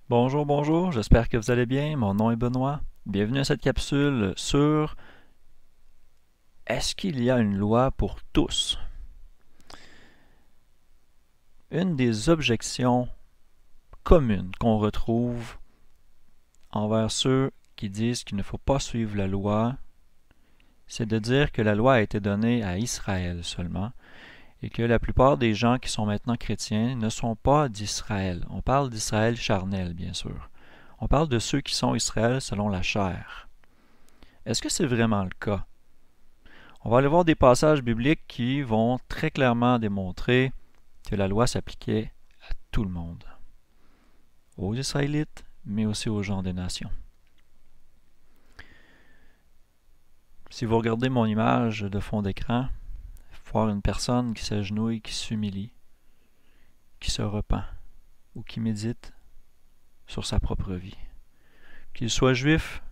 Bonjour, bonjour, j'espère que vous allez bien. Mon nom est Benoît. Bienvenue à cette capsule sur est-ce qu'il y a une loi pour tous? Une des objections communes qu'on retrouve envers ceux qui disent qu'il ne faut pas suivre la loi, c'est de dire que la loi a été donnée à Israël seulement et que la plupart des gens qui sont maintenant chrétiens ne sont pas d'Israël. On parle d'Israël charnel, bien sûr. On parle de ceux qui sont Israël selon la chair. Est-ce que c'est vraiment le cas? On va aller voir des passages bibliques qui vont très clairement démontrer que la loi s'appliquait à tout le monde, aux Israélites, mais aussi aux gens des nations. Si vous regardez mon image de fond d'écran, vous voir une personne qui s'agenouille, qui s'humilie, qui se repent ou qui médite sur sa propre vie. Qu'il soit juif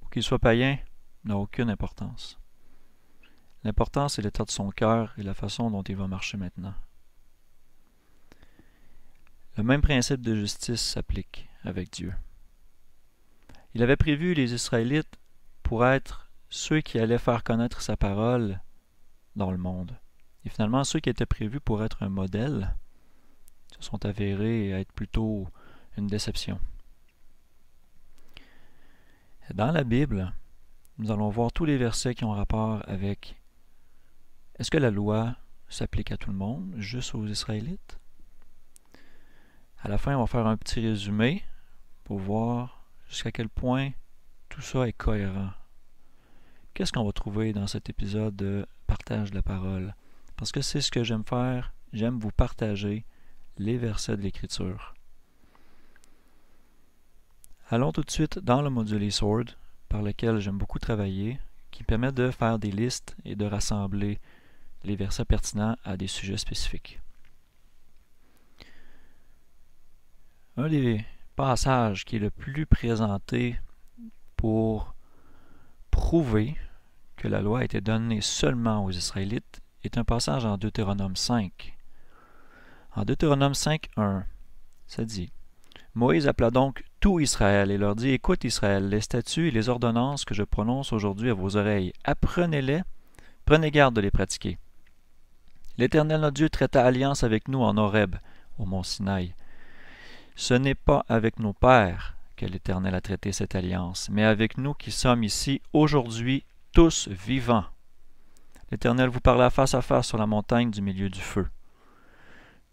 ou qu'il soit païen n'a aucune importance. L'important, c'est l'état de son cœur et la façon dont il va marcher maintenant. Le même principe de justice s'applique avec Dieu. Il avait prévu les Israélites pour être ceux qui allaient faire connaître sa parole dans le monde. Et finalement, ceux qui étaient prévus pour être un modèle se sont avérés être plutôt une déception. Dans la Bible, nous allons voir tous les versets qui ont rapport avec est-ce que la loi s'applique à tout le monde, juste aux Israélites? À la fin, on va faire un petit résumé pour voir jusqu'à quel point tout ça est cohérent. Qu'est-ce qu'on va trouver dans cet épisode de partage de la parole? Parce que c'est ce que j'aime faire, j'aime vous partager les versets de l'Écriture. Allons tout de suite dans le module eSword, par lequel j'aime beaucoup travailler, qui permet de faire des listes et de rassembler les versets pertinents à des sujets spécifiques. Un des passages qui est le plus présenté pour prouver que la loi a été donnée seulement aux Israélites est un passage en Deutéronome 5. En Deutéronome 5.1, ça dit « Moïse appela donc tout Israël et leur dit « Écoute Israël, les statuts et les ordonnances que je prononce aujourd'hui à vos oreilles, apprenez-les, prenez garde de les pratiquer. L'Éternel notre Dieu traita alliance avec nous en Horeb, au mont Sinaï. Ce n'est pas avec nos pères que l'Éternel a traité cette alliance, mais avec nous qui sommes ici aujourd'hui tous vivants. L'Éternel vous parla face à face sur la montagne du milieu du feu. »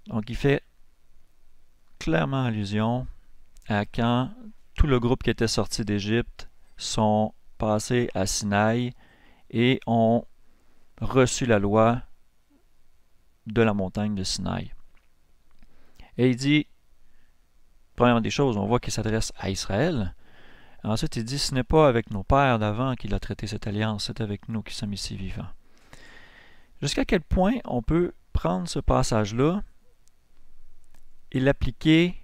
Donc il fait clairement allusion à quand tout le groupe qui était sorti d'Égypte sont passés à Sinaï et ont reçu la loi de la montagne de Sinaï. Et il dit, premièrement des choses, on voit qu'il s'adresse à Israël. Ensuite, il dit, ce n'est pas avec nos pères d'avant qu'il a traité cette alliance, c'est avec nous qui sommes ici vivants. Jusqu'à quel point on peut prendre ce passage-là et l'appliquer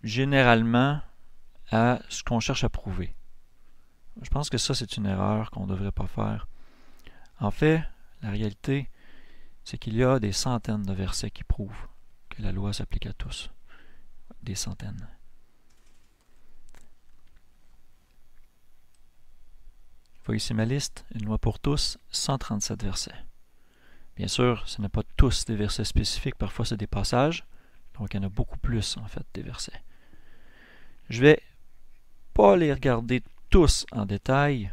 généralement à ce qu'on cherche à prouver? Je pense que ça, c'est une erreur qu'on ne devrait pas faire. En fait, la réalité, c'est qu'il y a des centaines de versets qui prouvent que la loi s'applique à tous. Des centaines. Je vois ici ma liste, une loi pour tous, 137 versets. Bien sûr, ce n'est pas tous des versets spécifiques, parfois c'est des passages, donc il y en a beaucoup plus en fait des versets. Je vais pas les regarder tous en détail,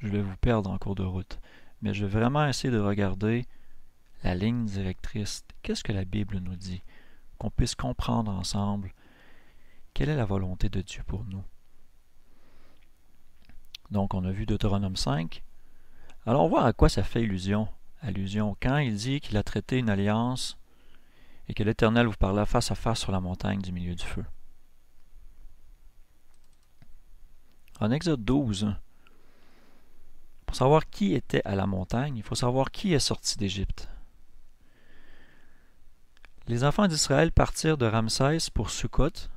je vais vous perdre en cours de route, mais je vais vraiment essayer de regarder la ligne directrice. Qu'est-ce que la Bible nous dit? Qu'on puisse comprendre ensemble quelle est la volonté de Dieu pour nous. Donc on a vu Deutéronome 5. Allons voir à quoi ça fait allusion quand il dit qu'il a traité une alliance et que l'Éternel vous parla face à face sur la montagne du milieu du feu. En Exode 12, pour savoir qui était à la montagne, il faut savoir qui est sorti d'Égypte. Les enfants d'Israël partirent de Ramsès pour Sukkot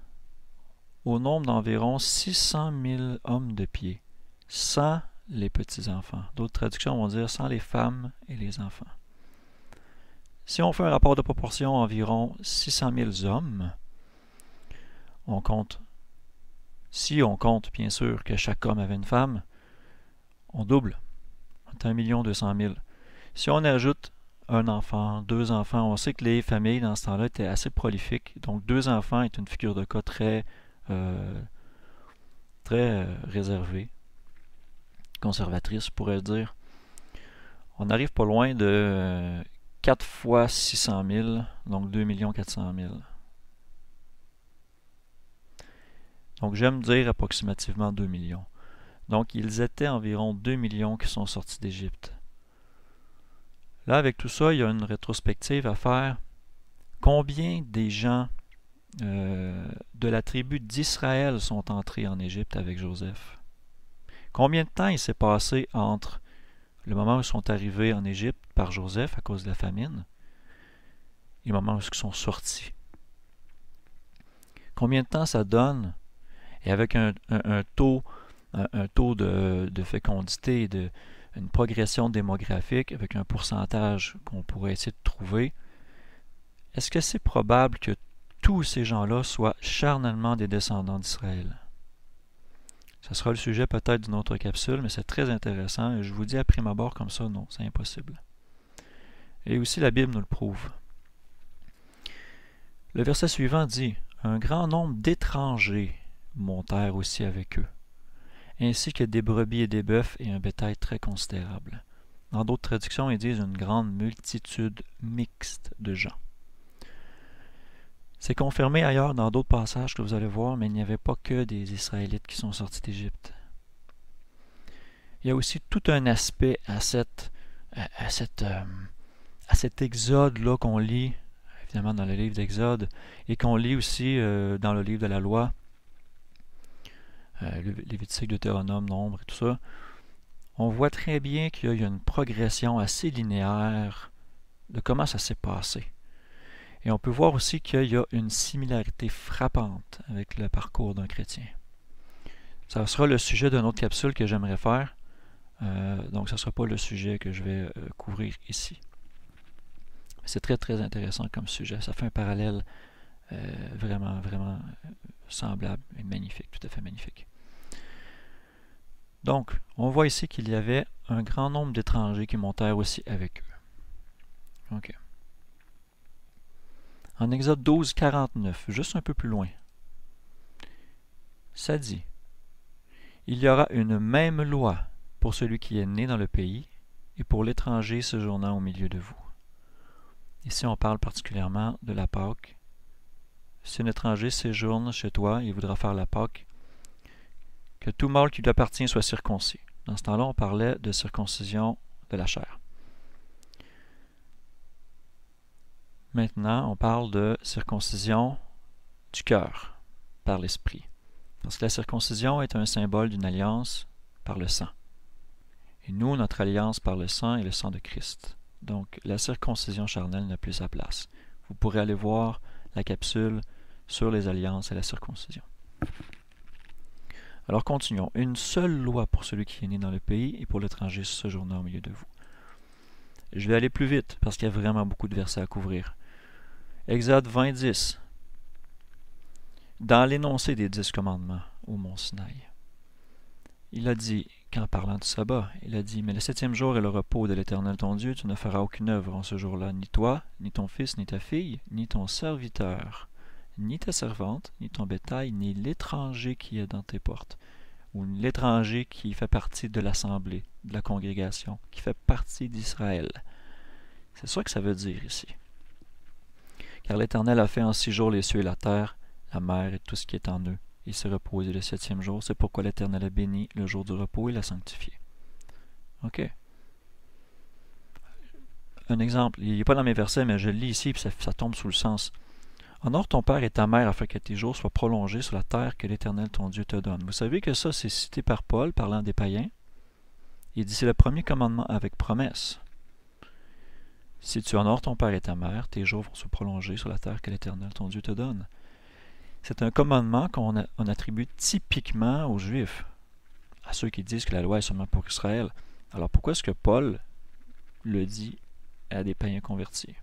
au nombre d'environ 600 000 hommes de pied, sans les petits-enfants. D'autres traductions vont dire sans les femmes et les enfants. Si on fait un rapport de proportion environ 600 000 hommes, on compte, si on compte bien sûr que chaque homme avait une femme, on double. C'est 1 200 000. Si on ajoute un enfant, 2 enfants, on sait que les familles dans ce temps-là étaient assez prolifiques. Donc 2 enfants est une figure de cas très réservée, conservatrice, pourrais dire. On n'arrive pas loin de 4 fois 600 000, donc 2 400 000. Donc j'aime dire approximativement 2 millions. Donc ils étaient environ 2 millions qui sont sortis d'Égypte. Là, avec tout ça, il y a une rétrospective à faire. Combien des gens de la tribu d'Israël sont entrés en Égypte avec Joseph? Combien de temps il s'est passé entre le moment où ils sont arrivés en Égypte par Joseph à cause de la famine et le moment où ils sont sortis? Combien de temps ça donne? Et avec un taux de fécondité et une progression démographique avec un pourcentage qu'on pourrait essayer de trouver, est-ce que c'est probable que tous ces gens-là soient charnellement des descendants d'Israël? Ce sera le sujet peut-être d'une autre capsule, mais c'est très intéressant et je vous dis à prime abord comme ça, non, c'est impossible. Et aussi la Bible nous le prouve. Le verset suivant dit « Un grand nombre d'étrangers montèrent aussi avec eux, ainsi que des brebis et des bœufs et un bétail très considérable. » Dans d'autres traductions, ils disent une grande multitude mixte de gens. C'est confirmé ailleurs dans d'autres passages que vous allez voir, mais il n'y avait pas que des Israélites qui sont sortis d'Égypte. Il y a aussi tout un aspect à cet exode-là qu'on lit, évidemment dans le livre d'Exode, et qu'on lit aussi dans le livre de la loi, Lévitique, Deutéronome, Nombre et tout ça. On voit très bien qu'il y a une progression assez linéaire de comment ça s'est passé. Et on peut voir aussi qu'il y a une similarité frappante avec le parcours d'un chrétien. Ça sera le sujet d'une autre capsule que j'aimerais faire. Donc, ce ne sera pas le sujet que je vais couvrir ici. C'est très, très intéressant comme sujet. Ça fait un parallèle vraiment, vraiment semblable et magnifique, tout à fait magnifique. Donc, on voit ici qu'il y avait un grand nombre d'étrangers qui montèrent aussi avec eux. OK. En Exode 12, 49, juste un peu plus loin, ça dit « Il y aura une même loi pour celui qui est né dans le pays et pour l'étranger séjournant au milieu de vous. » Ici, on parle particulièrement de la Pâque. Si un étranger séjourne chez toi, il voudra faire la Pâque, que tout mâle qui lui appartient soit circoncis. Dans ce temps-là, on parlait de circoncision de la chair. Maintenant, on parle de circoncision du cœur, par l'esprit. Parce que la circoncision est un symbole d'une alliance par le sang. Et nous, notre alliance par le sang est le sang de Christ. Donc, la circoncision charnelle n'a plus sa place. Vous pourrez aller voir la capsule sur les alliances et la circoncision. Alors, continuons. Une seule loi pour celui qui est né dans le pays et pour l'étranger séjournant au milieu de vous. Je vais aller plus vite parce qu'il y a vraiment beaucoup de versets à couvrir. Exode 20, 10. Dans l'énoncé des 10 commandements au mont Sinaï, il a dit, qu'en parlant du sabbat, il a dit, « Mais le 7e jour est le repos de l'Éternel ton Dieu, tu ne feras aucune œuvre en ce jour-là, ni toi, ni ton fils, ni ta fille, ni ton serviteur, ni ta servante, ni ton bétail, ni l'étranger qui est dans tes portes, ou l'étranger qui fait partie de l'assemblée, de la congrégation, qui fait partie d'Israël. » C'est ça que ça veut dire ici. Car l'Éternel a fait en 6 jours les cieux et la terre, la mer et tout ce qui est en eux. Il s'est reposé le 7e jour. C'est pourquoi l'Éternel a béni le jour du repos et l'a sanctifié. OK. Un exemple, il n'est pas dans mes versets, mais je le lis ici, puis ça tombe sous le sens. Honore ton père et ta mère afin que tes jours soient prolongés sur la terre que l'Éternel ton Dieu te donne. Vous savez que ça, c'est cité par Paul, parlant des païens. Il dit, c'est le premier commandement avec promesse. Si tu honores ton père et ta mère, tes jours vont se prolonger sur la terre que l'Éternel ton Dieu te donne. C'est un commandement qu'on attribue typiquement aux Juifs, à ceux qui disent que la loi est seulement pour Israël. Alors pourquoi est-ce que Paul le dit à des païens convertis?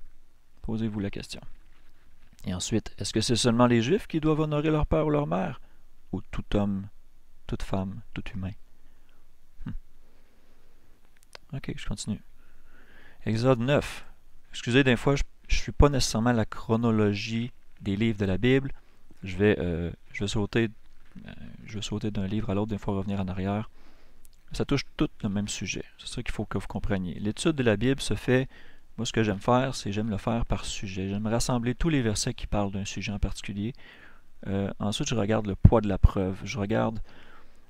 Posez-vous la question. Et ensuite, est-ce que c'est seulement les Juifs qui doivent honorer leur père ou leur mère? Ou tout homme, toute femme, tout humain? Ok, je continue. Exode 9. Excusez, des fois, je ne suis pas nécessairement la chronologie des livres de la Bible. Je vais sauter d'un livre à l'autre, des fois revenir en arrière. Ça touche tout le même sujet. C'est ça qu'il faut que vous compreniez. L'étude de la Bible se fait, moi ce que j'aime faire, c'est j'aime le faire par sujet. J'aime rassembler tous les versets qui parlent d'un sujet en particulier. Ensuite, je regarde le poids de la preuve. Je regarde,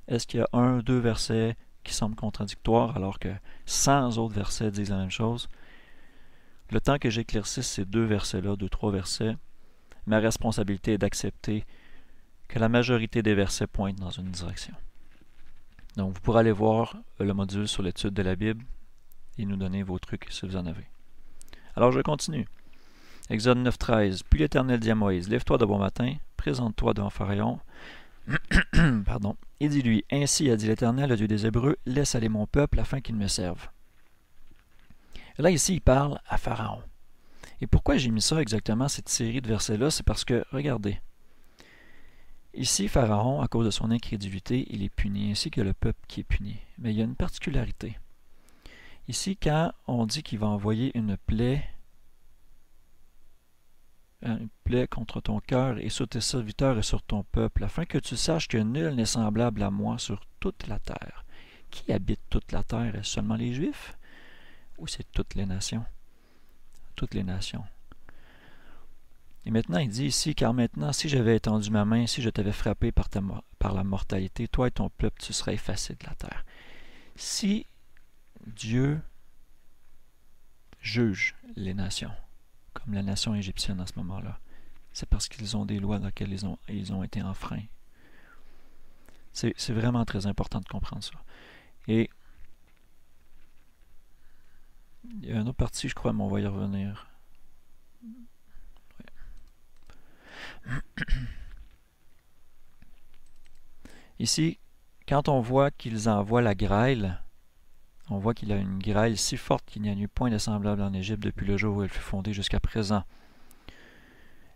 est-ce qu'il y a un, deux versets qui semblent contradictoires alors que 100 autres versets disent la même chose. Le temps que j'éclaircisse ces deux versets-là, deux, trois versets, ma responsabilité est d'accepter que la majorité des versets pointent dans une direction. Donc, vous pourrez aller voir le module sur l'étude de la Bible et nous donner vos trucs si vous en avez. Alors, je continue. Exode 9.13. Puis l'Éternel dit à Moïse, lève-toi de bon matin, présente-toi devant Pharaon, pardon, et dis-lui, ainsi a dit l'Éternel, le Dieu des Hébreux, laisse aller mon peuple afin qu'il me serve. Et là, ici, il parle à Pharaon. Et pourquoi j'ai mis ça exactement, cette série de versets-là? C'est parce que, regardez, ici, Pharaon, à cause de son incrédulité, il est puni, ainsi que le peuple qui est puni. Mais il y a une particularité. Ici, quand on dit qu'il va envoyer une plaie contre ton cœur et sur tes serviteurs et sur ton peuple, afin que tu saches que nul n'est semblable à moi sur toute la terre. Qui habite toute la terre? Est-ce seulement les Juifs? Ou c'est toutes les nations? Toutes les nations. Et maintenant, il dit ici, car maintenant, si j'avais étendu ma main, si je t'avais frappé par la mortalité, toi et ton peuple, tu serais effacé de la terre. Si Dieu juge les nations, comme la nation égyptienne à ce moment-là, c'est parce qu'ils ont des lois dans lesquelles ils ont été enfreints. C'est vraiment très important de comprendre ça. Et il y a une autre partie, je crois, mais on va y revenir. Ici, quand on voit qu'ils envoient la grêle, on voit qu'il y a une grêle si forte qu'il n'y a eu point de semblable en Égypte depuis le jour où elle fut fondée jusqu'à présent.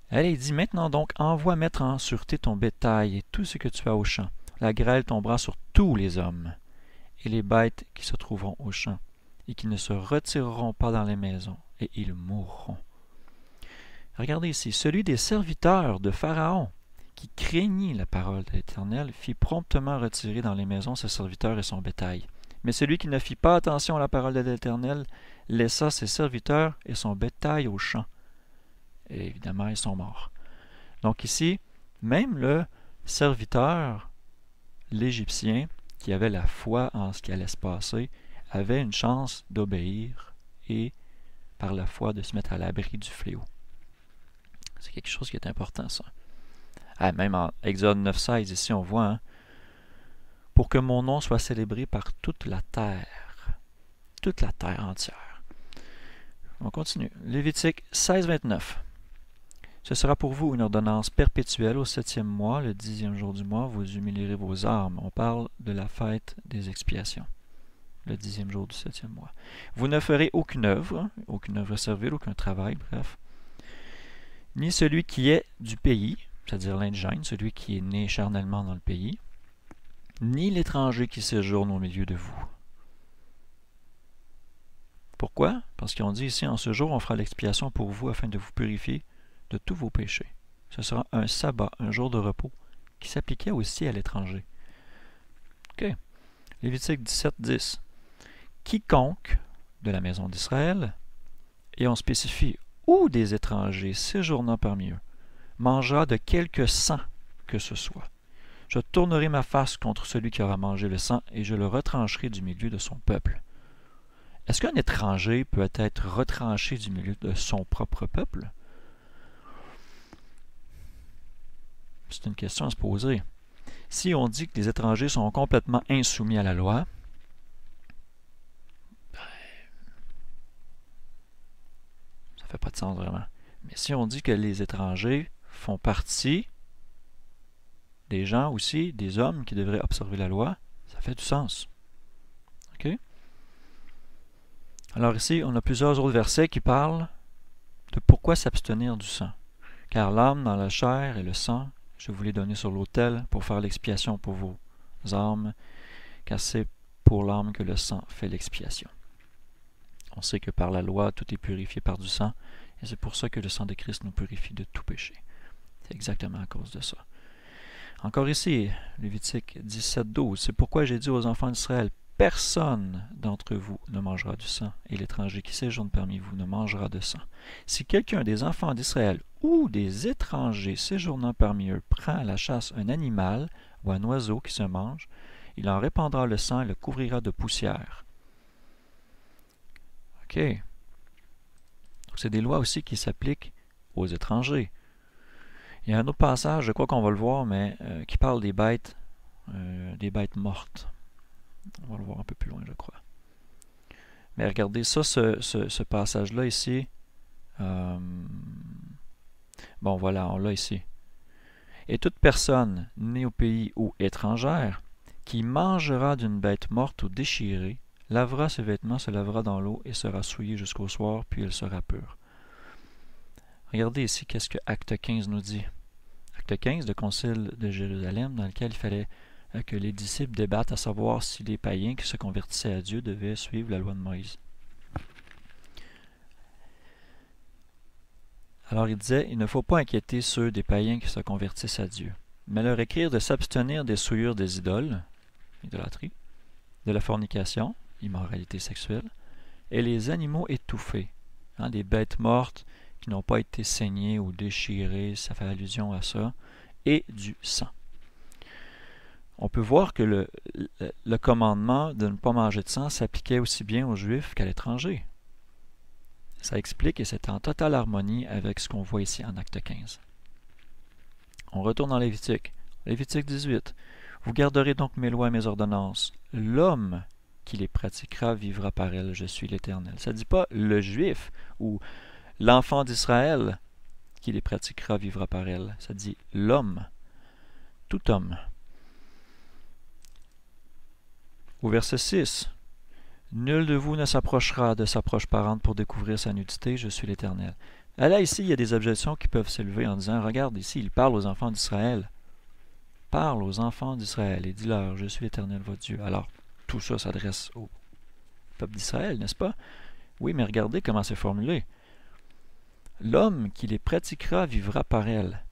Elle dit, maintenant donc, envoie mettre en sûreté ton bétail et tout ce que tu as au champ. La grêle tombera sur tous les hommes et les bêtes qui se trouveront au champ, et qui ne se retireront pas dans les maisons, et ils mourront. Regardez ici, celui des serviteurs de Pharaon, qui craignit la parole de l'Éternel, fit promptement retirer dans les maisons ses serviteurs et son bétail. Mais celui qui ne fit pas attention à la parole de l'Éternel laissa ses serviteurs et son bétail au champ. Et évidemment, ils sont morts. Donc ici, même le serviteur, l'Égyptien, qui avait la foi en ce qui allait se passer, avait une chance d'obéir et, par la foi, de se mettre à l'abri du fléau. C'est quelque chose qui est important, ça. Ah, même en Exode 9.16, ici, on voit, hein, pour que mon nom soit célébré par toute la terre entière. On continue. Lévitique 16.29. Ce sera pour vous une ordonnance perpétuelle au 7e mois, le 10e jour du mois, vous humilierez vos armes. On parle de la fête des expiations, le 10e jour du 7e mois. Vous ne ferez aucune œuvre servile, aucun travail, bref. Ni celui qui est du pays, c'est-à-dire l'indigène, celui qui est né charnellement dans le pays, ni l'étranger qui séjourne au milieu de vous. Pourquoi? Parce qu'on dit ici, en ce jour, on fera l'expiation pour vous afin de vous purifier de tous vos péchés. Ce sera un sabbat, un jour de repos, qui s'appliquait aussi à l'étranger. OK. Lévitique 17.10. Quiconque de la maison d'Israël, et on spécifie, ou des étrangers séjournant parmi eux, mangera de quelque sang que ce soit. Je tournerai ma face contre celui qui aura mangé le sang, et je le retrancherai du milieu de son peuple. Est-ce qu'un étranger peut être retranché du milieu de son propre peuple? C'est une question à se poser. Si on dit que les étrangers sont complètement insoumis à la loi, ça ne fait pas de sens vraiment. Mais si on dit que les étrangers font partie des gens aussi, des hommes qui devraient observer la loi, ça fait du sens. OK? Alors ici, on a plusieurs autres versets qui parlent de pourquoi s'abstenir du sang. Car l'âme dans la chair et le sang, je vous l'ai donné sur l'autel pour faire l'expiation pour vos âmes, car c'est pour l'âme que le sang fait l'expiation. On sait que par la loi, tout est purifié par du sang, et c'est pour ça que le sang de Christ nous purifie de tout péché. C'est exactement à cause de ça. Encore ici, Lévitique 17:12, c'est pourquoi j'ai dit aux enfants d'Israël, personne d'entre vous ne mangera du sang, et l'étranger qui séjourne parmi vous ne mangera de sang. Si quelqu'un des enfants d'Israël ou des étrangers séjournant parmi eux prend à la chasse un animal ou un oiseau qui se mange, il en répandra le sang et le couvrira de poussière. OK. Donc, c'est des lois aussi qui s'appliquent aux étrangers. Il y a un autre passage, je crois qu'on va le voir, mais qui parle des bêtes mortes. On va le voir un peu plus loin, je crois. Mais regardez ça, ce passage-là ici. Bon, voilà, on l'a ici. Et toute personne née au pays ou étrangère qui mangera d'une bête morte ou déchirée, lavera ses vêtements, se lavera dans l'eau et sera souillée jusqu'au soir, puis elle sera pure. Regardez ici qu'est-ce que Acte 15 nous dit. Acte 15, le concile de Jérusalem, dans lequel il fallait que les disciples débattent à savoir si les païens qui se convertissaient à Dieu devaient suivre la loi de Moïse. Alors il disait, il ne faut pas inquiéter ceux des païens qui se convertissent à Dieu, mais leur écrire de s'abstenir des souillures des idoles, idolâtrie, de la fornication, immoralité sexuelle, et les animaux étouffés, des bêtes mortes qui n'ont pas été saignées ou déchirées, ça fait allusion à ça, et du sang. On peut voir que le commandement de ne pas manger de sang s'appliquait aussi bien aux Juifs qu'à l'étranger. Ça explique et c'est en totale harmonie avec ce qu'on voit ici en Acte 15. On retourne dans Lévitique. Lévitique 18. Vous garderez donc mes lois et mes ordonnances. L'homme qui les pratiquera vivra par elles. Je suis l'Éternel. Ça ne dit pas le Juif ou l'enfant d'Israël qui les pratiquera vivra par elles. Ça dit l'homme. Tout homme. Au verset 6. Nul de vous ne s'approchera de sa proche parente pour découvrir sa nudité, je suis l'Éternel. Là, ici, il y a des objections qui peuvent s'élever en disant, regarde, ici, il parle aux enfants d'Israël. Parle aux enfants d'Israël et dis-leur, je suis l'Éternel, votre Dieu. Alors, tout ça s'adresse au peuple d'Israël, n'est-ce pas? Oui, mais regardez comment c'est formulé. L'homme qui les pratiquera vivra par elles.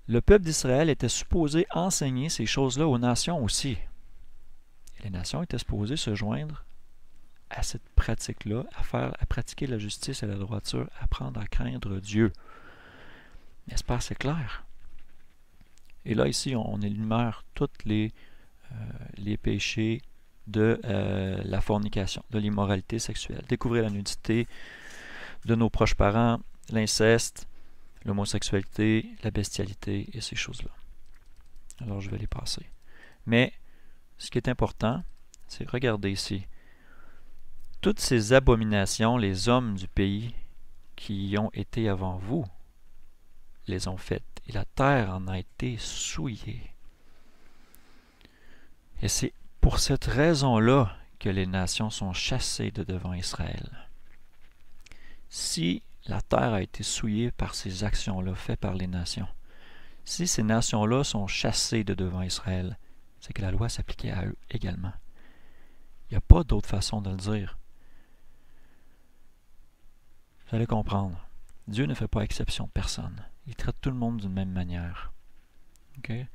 Le peuple d'Israël était supposé enseigner ces choses-là aux nations aussi. Et les nations étaient supposées se joindre à cette pratique-là, à pratiquer la justice et la droiture, à apprendre à craindre Dieu. N'est-ce pas assez clair? Et là, ici, on énumère tous les péchés de la fornication, de l'immoralité sexuelle. Découvrir la nudité de nos proches parents, l'inceste, l'homosexualité, la bestialité et ces choses-là. Alors, je vais les passer. Mais, ce qui est important, c'est regarder ici. Toutes ces abominations, les hommes du pays qui y ont été avant vous les ont faites, et la terre en a été souillée. Et c'est pour cette raison-là que les nations sont chassées de devant Israël. Si la terre a été souillée par ces actions-là faites par les nations, si ces nations-là sont chassées de devant Israël, c'est que la loi s'appliquait à eux également. Il n'y a pas d'autre façon de le dire. Vous allez comprendre. Dieu ne fait pas exception de personne. Il traite tout le monde d'une même manière. Okay?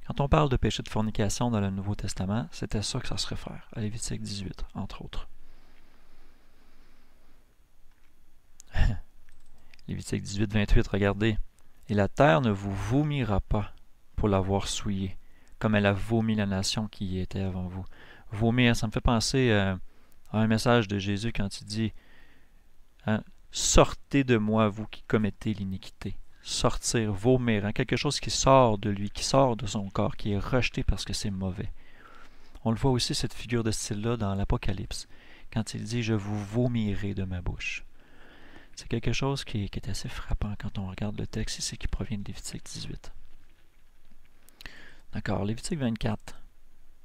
Quand on parle de péché de fornication dans le Nouveau Testament, c'était ça que ça se réfère, à Lévitique 18, entre autres. Lévitique 18, 28, regardez. « Et la terre ne vous vomira pas pour l'avoir souillée, comme elle a vomi la nation qui y était avant vous. » Vomir, ça me fait penser à un message de Jésus quand il dit hein, « Sortez de moi, vous qui commettez l'iniquité. » Sortir, vomir, quelque chose qui sort de lui, qui sort de son corps, qui est rejeté parce que c'est mauvais. On le voit aussi, cette figure de style-là, dans l'Apocalypse, quand il dit « Je vous vomirai de ma bouche ». C'est quelque chose qui est assez frappant quand on regarde le texte ici qui provient de Lévitique 18. D'accord, Lévitique 24.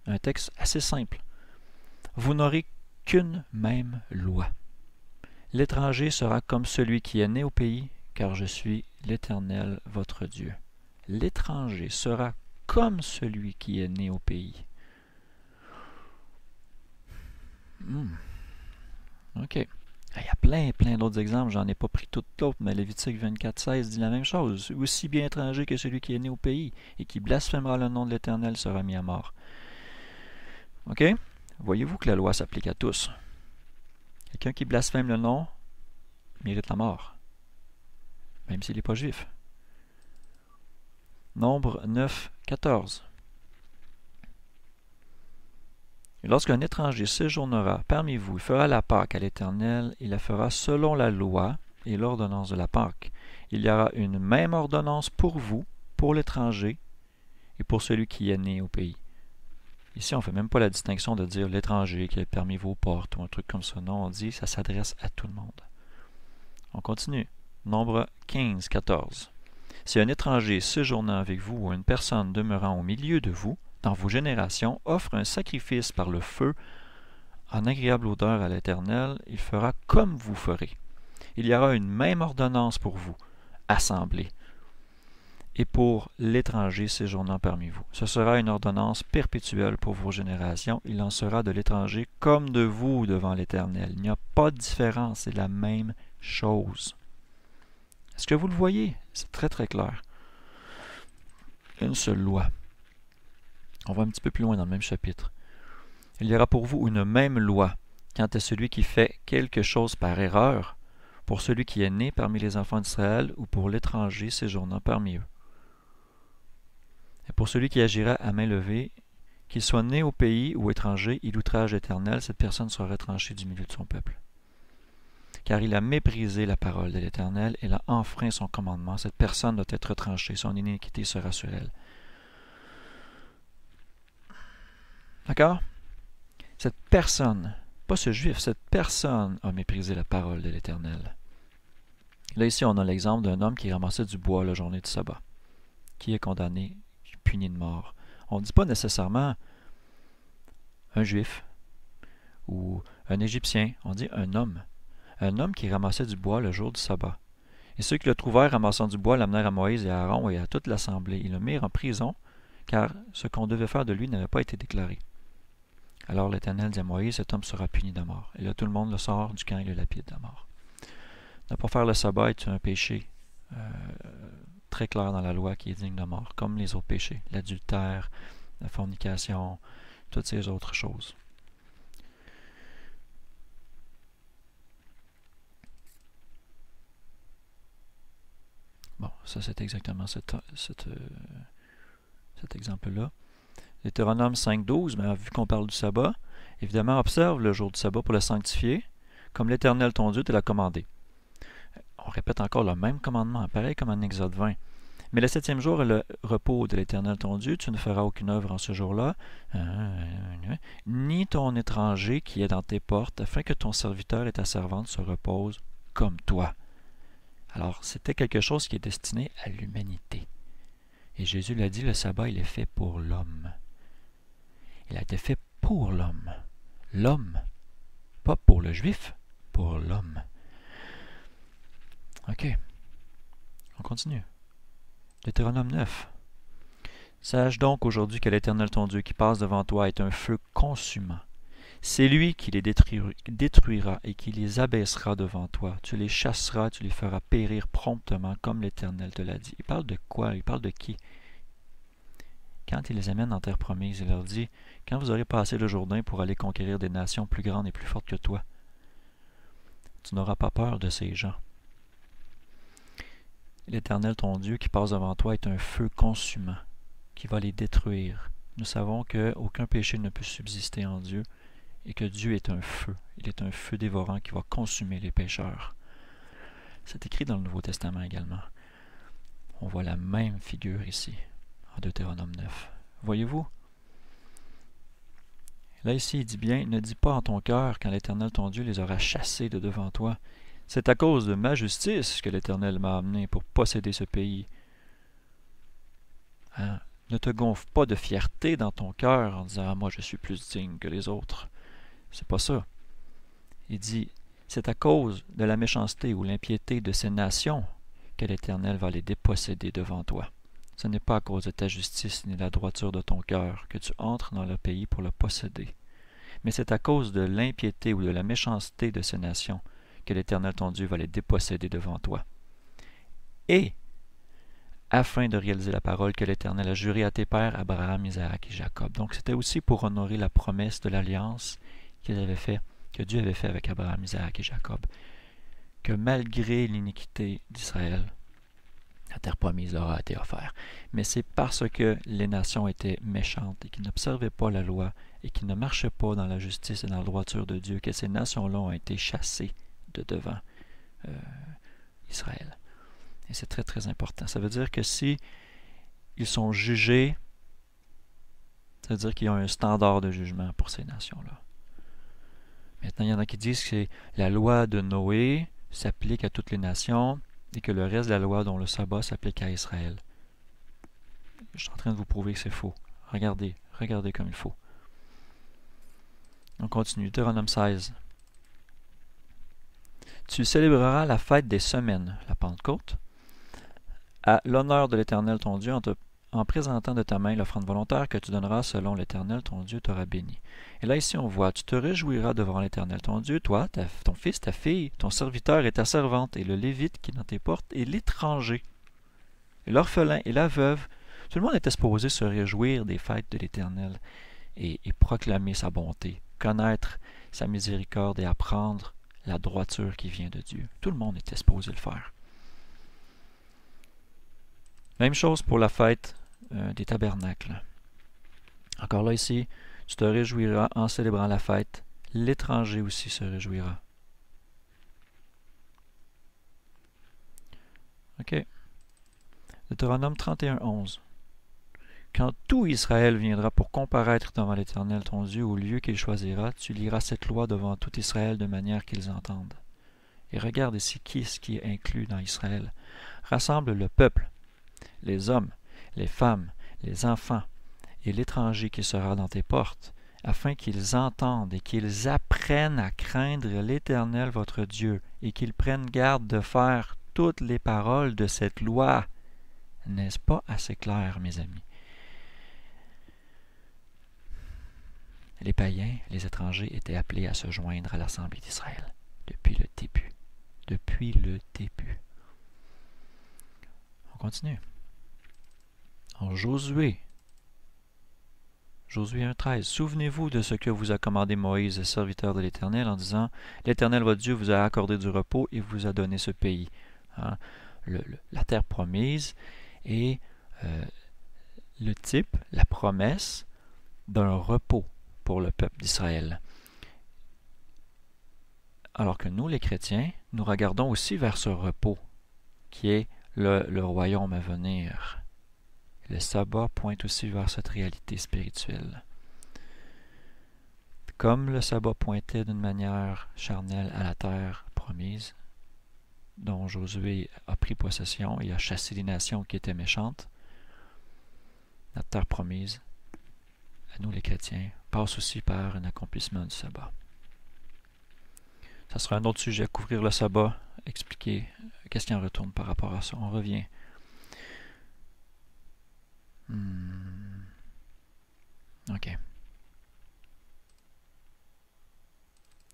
Un texte assez simple. Vous n'aurez qu'une même loi. L'étranger sera comme celui qui est né au pays, car je suis l'Éternel votre Dieu. L'étranger sera comme celui qui est né au pays. OK. Il y a plein d'autres exemples, j'en ai pas pris toutes d'autres, mais Lévitique 24:16 dit la même chose. Aussi bien étranger que celui qui est né au pays et qui blasphémera le nom de l'Éternel sera mis à mort. OK? Voyez-vous que la loi s'applique à tous. Quelqu'un qui blasphème le nom mérite la mort, même s'il n'est pas juif. Nombre 9:14. Et lorsqu'un étranger séjournera parmi vous, il fera la Pâque à l'Éternel, il la fera selon la loi et l'ordonnance de la Pâque. Il y aura une même ordonnance pour vous, pour l'étranger et pour celui qui est né au pays. Ici, on ne fait même pas la distinction de dire l'étranger qui est parmi vos portes ou un truc comme ça. Non, on dit ça s'adresse à tout le monde. On continue. Nombre 15:14. Si un étranger séjournant avec vous ou une personne demeurant au milieu de vous, dans vos générations, offre un sacrifice par le feu en agréable odeur à l'Éternel, il fera comme vous ferez. Il y aura une même ordonnance pour vous, assemblée, et pour l'étranger séjournant parmi vous. Ce sera une ordonnance perpétuelle pour vos générations. Il en sera de l'étranger comme de vous devant l'Éternel. Il n'y a pas de différence, c'est la même chose. Est-ce que vous le voyez? C'est très clair. Une seule loi. On va un petit peu plus loin dans le même chapitre. Il y aura pour vous une même loi quant à celui qui fait quelque chose par erreur, pour celui qui est né parmi les enfants d'Israël ou pour l'étranger séjournant parmi eux. Et pour celui qui agira à main levée, qu'il soit né au pays ou étranger, il outrage l'Éternel, cette personne sera retranchée du milieu de son peuple. Car il a méprisé la parole de l'Éternel et a enfreint son commandement, cette personne doit être retranchée, son iniquité sera sur elle. D'accord? Cette personne, pas ce juif, cette personne a méprisé la parole de l'Éternel. Là, ici, on a l'exemple d'un homme qui ramassait du bois la journée du sabbat, qui est condamné, puni de mort. On ne dit pas nécessairement un juif ou un Égyptien, on dit un homme. Un homme qui ramassait du bois le jour du sabbat. Et ceux qui le trouvèrent ramassant du bois l'amenèrent à Moïse et à Aaron et à toute l'assemblée. Ils le mirent en prison, car ce qu'on devait faire de lui n'avait pas été déclaré. Alors l'Éternel dit à Moïse, cet homme sera puni de mort. Et là, tout le monde le sort du camp et le lapide à mort. Ne pas faire le sabbat est un péché très clair dans la loi qui est digne de mort, comme les autres péchés, l'adultère, la fornication, toutes ces autres choses. Bon, ça c'est exactement cet exemple-là. Deutéronome 5:12, mais vu qu'on parle du sabbat, évidemment, observe le jour du sabbat pour le sanctifier, comme l'Éternel ton Dieu te l'a commandé. On répète encore le même commandement, pareil comme en Exode 20. Mais le 7e jour est le repos de l'Éternel ton Dieu, tu ne feras aucune œuvre en ce jour-là, ni ton étranger qui est dans tes portes, afin que ton serviteur et ta servante se reposent comme toi. Alors, c'était quelque chose qui est destiné à l'humanité. Et Jésus l'a dit, le sabbat, il est fait pour l'homme. Il a été fait pour l'homme. L'homme. Pas pour le juif, pour l'homme. OK. On continue. Deutéronome 9. Sache donc aujourd'hui que l'Éternel ton Dieu qui passe devant toi est un feu consumant. C'est lui qui les détruira et qui les abaissera devant toi. Tu les chasseras, tu les feras périr promptement, comme l'Éternel te l'a dit. Il parle de quoi? Il parle de qui? Quand il les amène en terre promise, il leur dit, quand vous aurez passé le Jourdain pour aller conquérir des nations plus grandes et plus fortes que toi, tu n'auras pas peur de ces gens. L'Éternel ton Dieu qui passe devant toi est un feu consumant, qui va les détruire. Nous savons qu'aucun péché ne peut subsister en Dieu, et que Dieu est un feu. Il est un feu dévorant qui va consumer les pécheurs. C'est écrit dans le Nouveau Testament également. On voit la même figure ici, en Deutéronome 9. Voyez-vous? Là ici, il dit bien, ne dis pas en ton cœur quand l'Éternel ton Dieu les aura chassés de devant toi. C'est à cause de ma justice que l'Éternel m'a amené pour posséder ce pays. Hein? Ne te gonfle pas de fierté dans ton cœur en disant « Ah, moi je suis plus digne que les autres ». C'est pas ça. Il dit, c'est à cause de la méchanceté ou l'impiété de ces nations que l'Éternel va les déposséder devant toi. Ce n'est pas à cause de ta justice ni de la droiture de ton cœur que tu entres dans le pays pour le posséder, mais c'est à cause de l'impiété ou de la méchanceté de ces nations que l'Éternel ton Dieu va les déposséder devant toi. Et afin de réaliser la parole que l'Éternel a jurée à tes pères, Abraham, Isaac et Jacob. Donc c'était aussi pour honorer la promesse de l'alliance que Dieu avait fait avec Abraham, Isaac et Jacob, que malgré l'iniquité d'Israël, la terre promise leur a été offerte. Mais c'est parce que les nations étaient méchantes et qu'ils n'observaient pas la loi et qu'ils ne marchaient pas dans la justice et dans la droiture de Dieu que ces nations-là ont été chassées de devant Israël. Et c'est très, très important. Ça veut dire que si ils sont jugés, ça veut dire qu'il y a un standard de jugement pour ces nations-là. Maintenant, il y en a qui disent que la loi de Noé s'applique à toutes les nations et que le reste de la loi, dont le sabbat, s'applique à Israël. Je suis en train de vous prouver que c'est faux. Regardez comme il faut. On continue. Deutéronome 16. Tu célébreras la fête des semaines, la Pentecôte, à l'honneur de l'Éternel ton Dieu en présentant de ta main l'offrande volontaire que tu donneras selon l'Éternel ton Dieu t'aura béni. Et là ici on voit, tu te réjouiras devant l'Éternel ton Dieu, toi, ton fils, ta fille, ton serviteur et ta servante, et le Lévite qui est dans tes portes, et l'étranger, et l'orphelin et la veuve. Tout le monde était supposé se réjouir des fêtes de l'Éternel et proclamer sa bonté, connaître sa miséricorde et apprendre la droiture qui vient de Dieu. Tout le monde était supposé le faire. Même chose pour la fête des tabernacles. Encore là ici, tu te réjouiras en célébrant la fête. L'étranger aussi se réjouira. OK. Deutéronome 31, 11. Quand tout Israël viendra pour comparaître devant l'Éternel ton Dieu au lieu qu'il choisira, tu liras cette loi devant tout Israël de manière qu'ils entendent. Et regarde ici qui est inclus dans Israël. Rassemble le peuple, les hommes, les femmes, les enfants et l'étranger qui sera dans tes portes, afin qu'ils entendent et qu'ils apprennent à craindre l'Éternel votre Dieu, et qu'ils prennent garde de faire toutes les paroles de cette loi. N'est-ce pas assez clair, mes amis? Les païens, les étrangers étaient appelés à se joindre à l'Assemblée d'Israël depuis le début. Depuis le début. On continue. En Josué 1,13. Souvenez-vous de ce que vous a commandé Moïse, serviteur de l'Éternel, en disant, l'Éternel votre Dieu vous a accordé du repos et vous a donné ce pays. Hein? La terre promise et le type, la promesse d'un repos pour le peuple d'Israël. Alors que nous, les chrétiens, nous regardons aussi vers ce repos qui est le royaume à venir. Le sabbat pointe aussi vers cette réalité spirituelle. Comme le sabbat pointait d'une manière charnelle à la terre promise, dont Josué a pris possession et a chassé les nations qui étaient méchantes, la terre promise, à nous les chrétiens, passe aussi par un accomplissement du sabbat. Ça sera un autre sujet, couvrir le sabbat, expliquer qu'est-ce qui en retourne par rapport à ça. On revient. OK.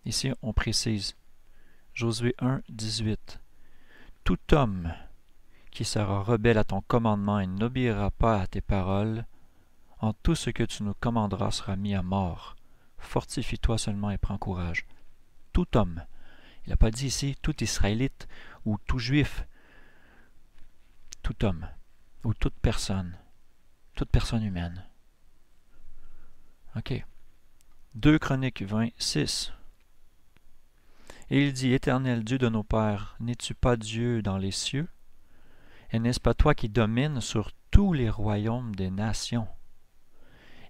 Ici, on précise. Josué 1, 18. Tout homme qui sera rebelle à ton commandement et n'obéira pas à tes paroles, en tout ce que tu nous commanderas sera mis à mort. Fortifie-toi seulement et prends courage. Tout homme. Il n'a pas dit ici tout Israélite ou tout Juif. Tout homme ou toute personne humaine. OK. 2 Chroniques 26. Et il dit, Éternel Dieu de nos pères, n'es-tu pas Dieu dans les cieux? Et n'est-ce pas toi qui domines sur tous les royaumes des nations?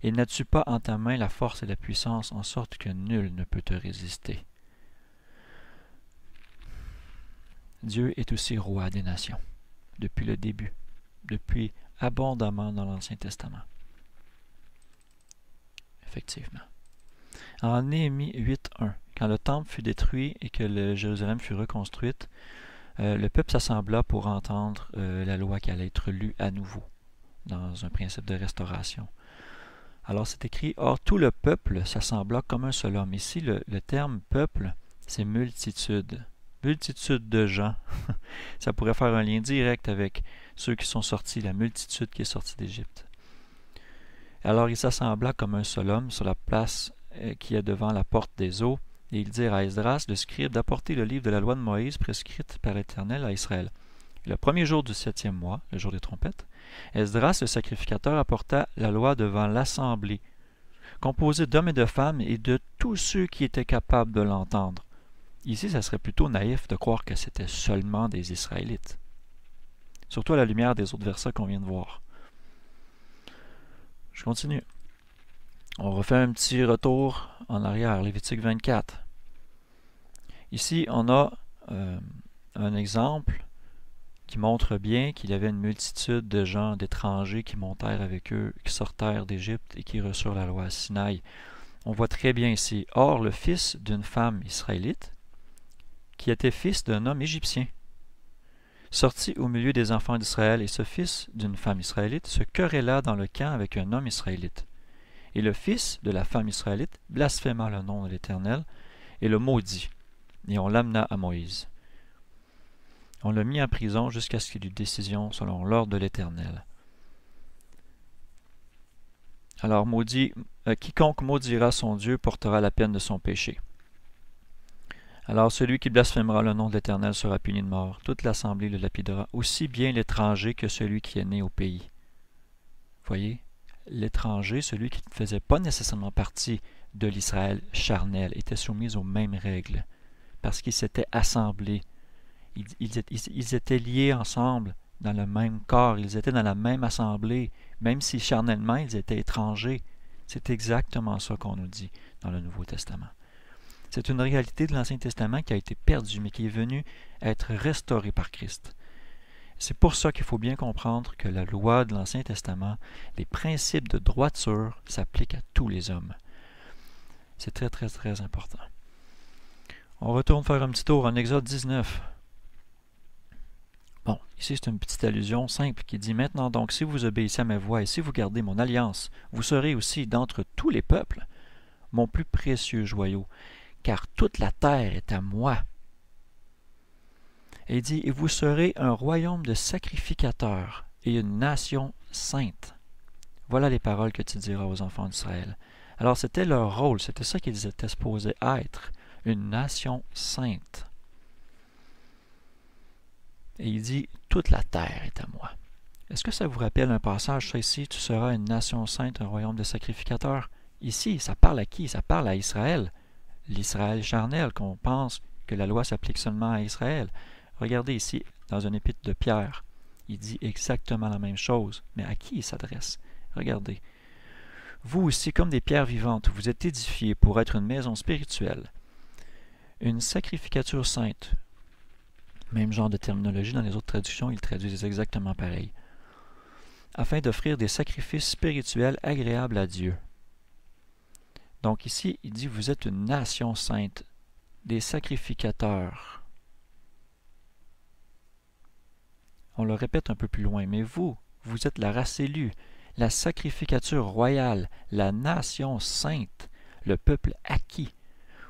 Et n'as-tu pas en ta main la force et la puissance, en sorte que nul ne peut te résister? Dieu est aussi roi des nations, depuis le début, depuis abondamment dans l'Ancien Testament. Effectivement. En Néhémie 8.1, quand le temple fut détruit et que Jérusalem fut reconstruite, le peuple s'assembla pour entendre la loi qui allait être lue à nouveau, dans un principe de restauration. Alors c'est écrit, « Or tout le peuple s'assembla comme un seul homme ». Ici, le terme « peuple », c'est multitude. Multitude de gens. Ça pourrait faire un lien direct avec ceux qui sont sortis, la multitude qui est sortie d'Égypte. Alors il s'assembla comme un seul homme sur la place qui est devant la porte des eaux, et ils dirent à Esdras, le scribe, d'apporter le livre de la loi de Moïse prescrite par l'Éternel à Israël. Et le premier jour du 7e mois, le jour des trompettes, Esdras, le sacrificateur, apporta la loi devant l'assemblée, composée d'hommes et de femmes et de tous ceux qui étaient capables de l'entendre. Ici, ça serait plutôt naïf de croire que c'était seulement des Israélites, surtout à la lumière des autres versets qu'on vient de voir. Je continue. On refait un petit retour en arrière, Lévitique 24. Ici, on a un exemple qui montre bien qu'il y avait une multitude de gens, d'étrangers qui montèrent avec eux, qui sortèrent d'Égypte et qui reçurent la loi à Sinaï. On voit très bien ici, « Or, le fils d'une femme israélite, qui était fils d'un homme égyptien, sortit au milieu des enfants d'Israël, et ce fils d'une femme israélite se querella dans le camp avec un homme israélite. Et le fils de la femme israélite blasphéma le nom de l'Éternel, et le maudit, et on l'amena à Moïse. On l'a mis en prison jusqu'à ce qu'il eût décision selon l'ordre de l'Éternel. Alors, quiconque maudira son Dieu portera la peine de son péché. Alors celui qui blasphémera le nom de l'Éternel sera puni de mort. Toute l'assemblée le lapidera, aussi bien l'étranger que celui qui est né au pays. Voyez, l'étranger, celui qui ne faisait pas nécessairement partie de l'Israël charnel, était soumis aux mêmes règles, parce qu'ils s'étaient assemblés. Ils étaient liés ensemble dans le même corps, ils étaient dans la même assemblée, même si charnellement ils étaient étrangers. C'est exactement ça qu'on nous dit dans le Nouveau Testament. C'est une réalité de l'Ancien Testament qui a été perdue, mais qui est venue être restaurée par Christ. C'est pour ça qu'il faut bien comprendre que la loi de l'Ancien Testament, les principes de droiture s'appliquent à tous les hommes. C'est très, très, très important. On retourne faire un petit tour en Exode 19. Bon, ici c'est une petite allusion simple qui dit « Maintenant donc, si vous obéissez à ma voix et si vous gardez mon alliance, vous serez aussi d'entre tous les peuples mon plus précieux joyau, car toute la terre est à moi. » Et il dit « Et vous serez un royaume de sacrificateurs et une nation sainte. » Voilà les paroles que tu diras aux enfants d'Israël. Alors c'était leur rôle, c'était ça qu'ils étaient supposés être, une nation sainte. Et il dit « Toute la terre est à moi. » Est-ce que ça vous rappelle un passage, ça ici, « Tu seras une nation sainte, un royaume de sacrificateurs » Ici, ça parle à qui? Ça parle à Israël. L'Israël charnel, qu'on pense que la loi s'applique seulement à Israël. Regardez ici, dans un épître de Pierre, il dit exactement la même chose, mais à qui il s'adresse? Regardez. « Vous aussi, comme des pierres vivantes, vous êtes édifiés pour être une maison spirituelle, une sacrificature sainte. » Même genre de terminologie, dans les autres traductions, ils traduisent exactement pareil. « Afin d'offrir des sacrifices spirituels agréables à Dieu. » Donc ici, il dit, vous êtes une nation sainte, des sacrificateurs. On le répète un peu plus loin, mais vous êtes la race élue, la sacrificature royale, la nation sainte, le peuple acquis,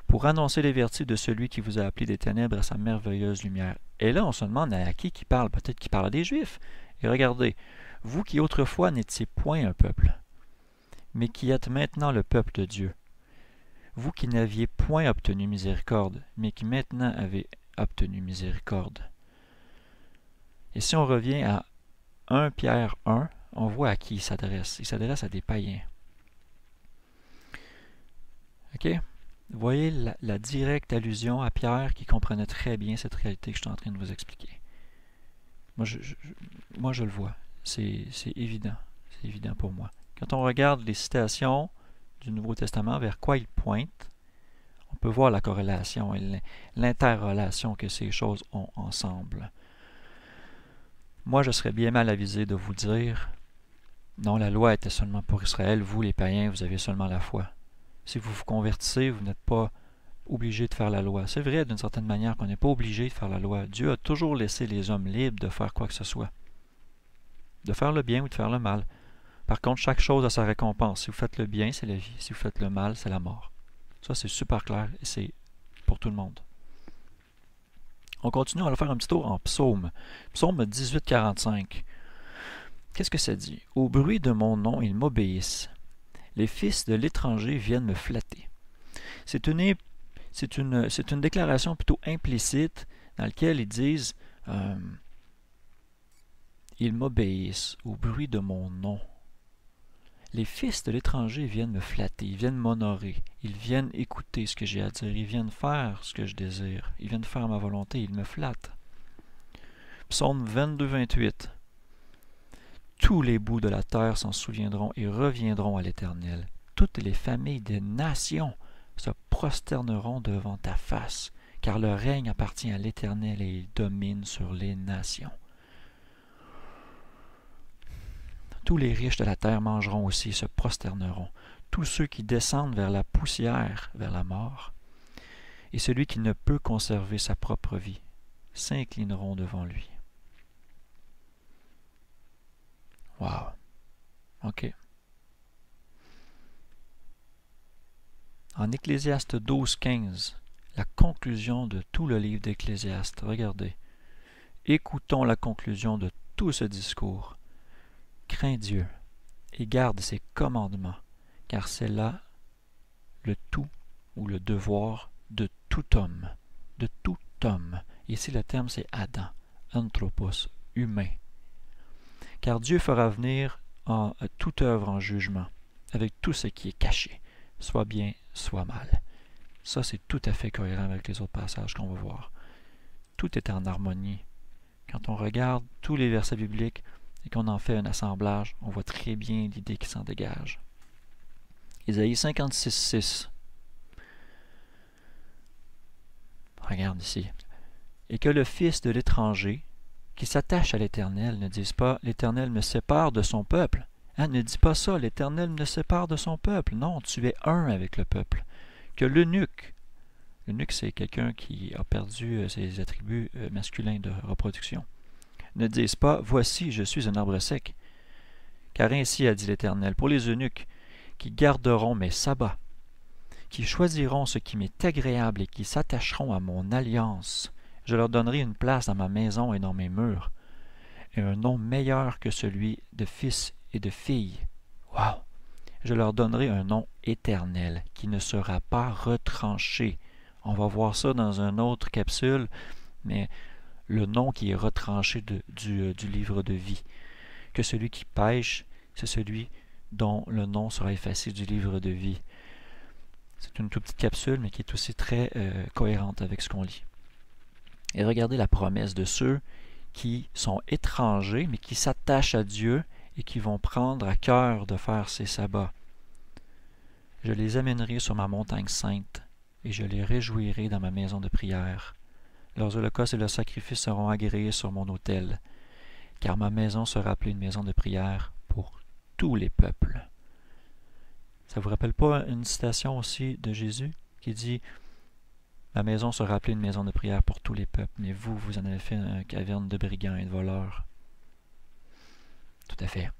pour annoncer les vertus de celui qui vous a appelé des ténèbres à sa merveilleuse lumière. Et là, on se demande à qui qui parle, peut-être qu'il parle à des Juifs. Et regardez, vous qui autrefois n'étiez point un peuple, mais qui êtes maintenant le peuple de Dieu, vous qui n'aviez point obtenu miséricorde, mais qui maintenant avez obtenu miséricorde. Et si on revient à 1 Pierre 1, on voit à qui il s'adresse. Il s'adresse à des païens. OK? Vous voyez la directe allusion à Pierre qui comprenait très bien cette réalité que je suis en train de vous expliquer. Moi, je le vois. C'est évident. C'est évident pour moi. Quand on regarde les citations du Nouveau Testament, vers quoi il pointe, on peut voir la corrélation et l'interrelation que ces choses ont ensemble. Moi, je serais bien mal avisé de vous dire, non, la loi était seulement pour Israël, vous les païens, vous avez seulement la foi. Si vous vous convertissez, vous n'êtes pas obligé de faire la loi. C'est vrai d'une certaine manière qu'on n'est pas obligé de faire la loi. Dieu a toujours laissé les hommes libres de faire quoi que ce soit. De faire le bien ou de faire le mal. Par contre, chaque chose a sa récompense. Si vous faites le bien, c'est la vie. Si vous faites le mal, c'est la mort. Ça, c'est super clair et c'est pour tout le monde. On continue, on va faire un petit tour en psaume. Psaume 18:45. Qu'est-ce que ça dit? Au bruit de mon nom, ils m'obéissent. Les fils de l'étranger viennent me flatter. C'est une déclaration plutôt implicite dans laquelle ils disent ils m'obéissent au bruit de mon nom. Les fils de l'étranger viennent me flatter, ils viennent m'honorer, ils viennent écouter ce que j'ai à dire, ils viennent faire ce que je désire, ils viennent faire ma volonté, ils me flattent. Psaume 22-28. Tous les bouts de la terre s'en souviendront et reviendront à l'Éternel. Toutes les familles des nations se prosterneront devant ta face, car le règne appartient à l'Éternel et il domine sur les nations. Tous les riches de la terre mangeront aussi et se prosterneront. Tous ceux qui descendent vers la poussière, vers la mort, et celui qui ne peut conserver sa propre vie, s'inclineront devant lui. Wow. OK. En Ecclésiaste 12-15, la conclusion de tout le livre d'Ecclésiaste. Regardez. Écoutons la conclusion de tout ce discours. Crains Dieu et garde ses commandements, car c'est là le tout ou le devoir de tout homme. De tout homme. Ici, le terme, c'est Adam, anthropos, humain. Car Dieu fera venir toute œuvre en jugement, avec tout ce qui est caché, soit bien, soit mal. Ça, c'est tout à fait cohérent avec les autres passages qu'on va voir. Tout est en harmonie. Quand on regarde tous les versets bibliques et qu'on en fait un assemblage, on voit très bien l'idée qui s'en dégage. Ésaïe 56:6. Regarde ici. Et que le fils de l'étranger, qui s'attache à l'Éternel, ne dise pas « l'Éternel me sépare de son peuple ». Ne dis pas ça, l'Éternel me sépare de son peuple. Non, tu es un avec le peuple. Que l'eunuque c'est quelqu'un qui a perdu ses attributs masculins de reproduction. Ne dise pas « voici, je suis un arbre sec ». Car ainsi a dit l'Éternel, pour les eunuques qui garderont mes sabbats, qui choisiront ce qui m'est agréable et qui s'attacheront à mon alliance, je leur donnerai une place dans ma maison et dans mes murs, et un nom meilleur que celui de fils et de filles. Wow! Je leur donnerai un nom éternel qui ne sera pas retranché. On va voir ça dans une autre capsule, mais le nom qui est retranché du livre de vie. Que celui qui pêche, c'est celui dont le nom sera effacé du livre de vie. C'est une toute petite capsule, mais qui est aussi très cohérente avec ce qu'on lit. Et regardez la promesse de ceux qui sont étrangers, mais qui s'attachent à Dieu et qui vont prendre à cœur de faire ces sabbats. Je les amènerai sur ma montagne sainte, et je les réjouirai dans ma maison de prière. Leurs holocaustes et leurs sacrifices seront agréés sur mon autel, car ma maison sera appelée une maison de prière pour tous les peuples. Ça vous rappelle pas une citation aussi de Jésus qui dit « Ma maison sera appelée une maison de prière pour tous les peuples, mais vous, vous en avez fait une caverne de brigands et de voleurs. » Tout à fait.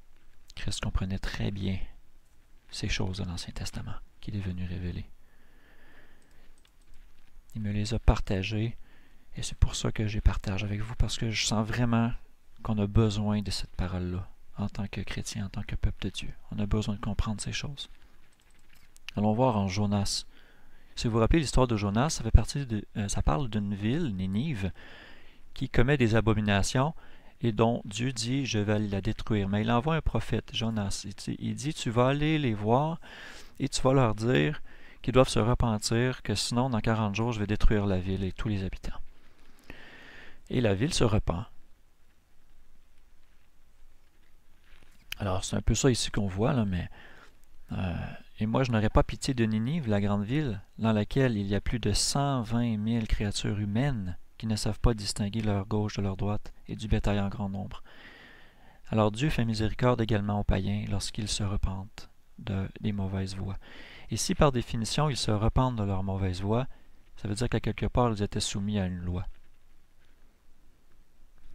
Christ comprenait très bien ces choses de l'Ancien Testament qu'il est venu révéler. Il me les a partagées et c'est pour ça que je les partage avec vous, parce que je sens vraiment qu'on a besoin de cette parole-là en tant que chrétien, en tant que peuple de Dieu. On a besoin de comprendre ces choses. Allons voir en Jonas. Si vous vous rappelez l'histoire de Jonas, ça parle d'une ville, Ninive, qui commet des abominations et dont Dieu dit « je vais la détruire ». Mais il envoie un prophète, Jonas. Il dit « tu vas aller les voir et tu vas leur dire qu'ils doivent se repentir, que sinon dans 40 jours je vais détruire la ville et tous les habitants ». Et la ville se repent. Alors c'est un peu ça ici qu'on voit, là, mais... et moi, je n'aurais pas pitié de Ninive, la grande ville, dans laquelle il y a plus de 120 000 créatures humaines qui ne savent pas distinguer leur gauche de leur droite et du bétail en grand nombre. Alors Dieu fait miséricorde également aux païens lorsqu'ils se repentent des mauvaises voies. Et si par définition ils se repentent de leurs mauvaises voies, Ça veut dire qu'à quelque part, ils étaient soumis à une loi.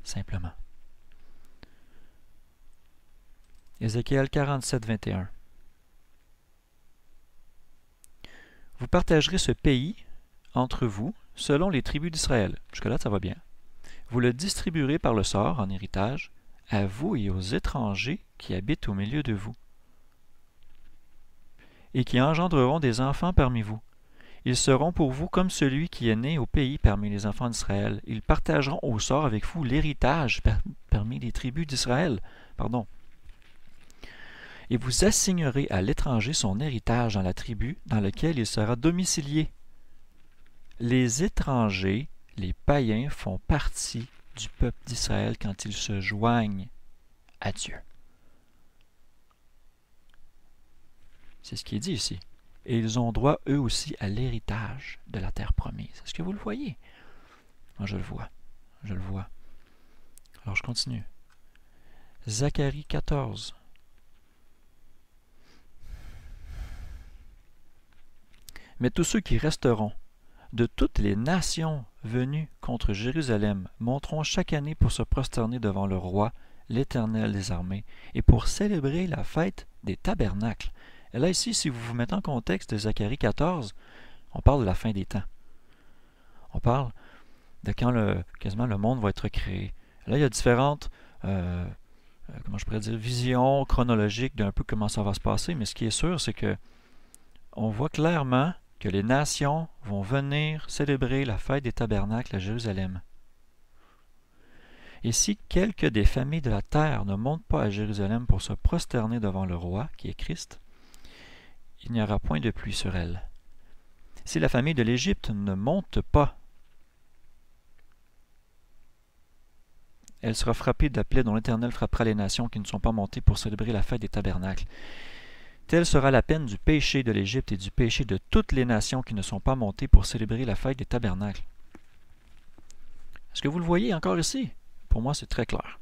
Simplement. Ézéchiel 47, 21. Vous partagerez ce pays entre vous selon les tribus d'Israël. Jusque-là, ça va bien. Vous le distribuerez par le sort en héritage à vous et aux étrangers qui habitent au milieu de vous et qui engendreront des enfants parmi vous. Ils seront pour vous comme celui qui est né au pays parmi les enfants d'Israël. Ils partageront au sort avec vous l'héritage parmi les tribus d'Israël. Et vous assignerez à l'étranger son héritage dans la tribu dans laquelle il sera domicilié. Les étrangers, les païens, font partie du peuple d'Israël quand ils se joignent à Dieu. C'est ce qui est dit ici. Et ils ont droit, eux aussi, à l'héritage de la terre promise. Est-ce que vous le voyez? Moi, je le vois. Je le vois. Alors, je continue. Zacharie 14. Mais tous ceux qui resteront de toutes les nations venues contre Jérusalem monteront chaque année pour se prosterner devant le roi, l'Éternel des armées, et pour célébrer la fête des tabernacles. Et là, ici, si vous vous mettez en contexte de Zacharie 14, on parle de la fin des temps. On parle de quand quasiment le monde va être créé. Là, il y a différentes comment je pourrais dire, visions chronologiques d'un peu comment ça va se passer, mais ce qui est sûr, c'est que on voit clairement que les nations vont venir célébrer la fête des tabernacles à Jérusalem. Et si quelques des familles de la terre ne montent pas à Jérusalem pour se prosterner devant le roi, qui est Christ, il n'y aura point de pluie sur elle. Si la famille de l'Égypte ne monte pas, elle sera frappée de la plaie dont l'Éternel frappera les nations qui ne sont pas montées pour célébrer la fête des tabernacles. Telle sera la peine du péché de l'Égypte et du péché de toutes les nations qui ne sont pas montées pour célébrer la fête des tabernacles. Est-ce que vous le voyez encore ici? Pour moi, c'est très clair.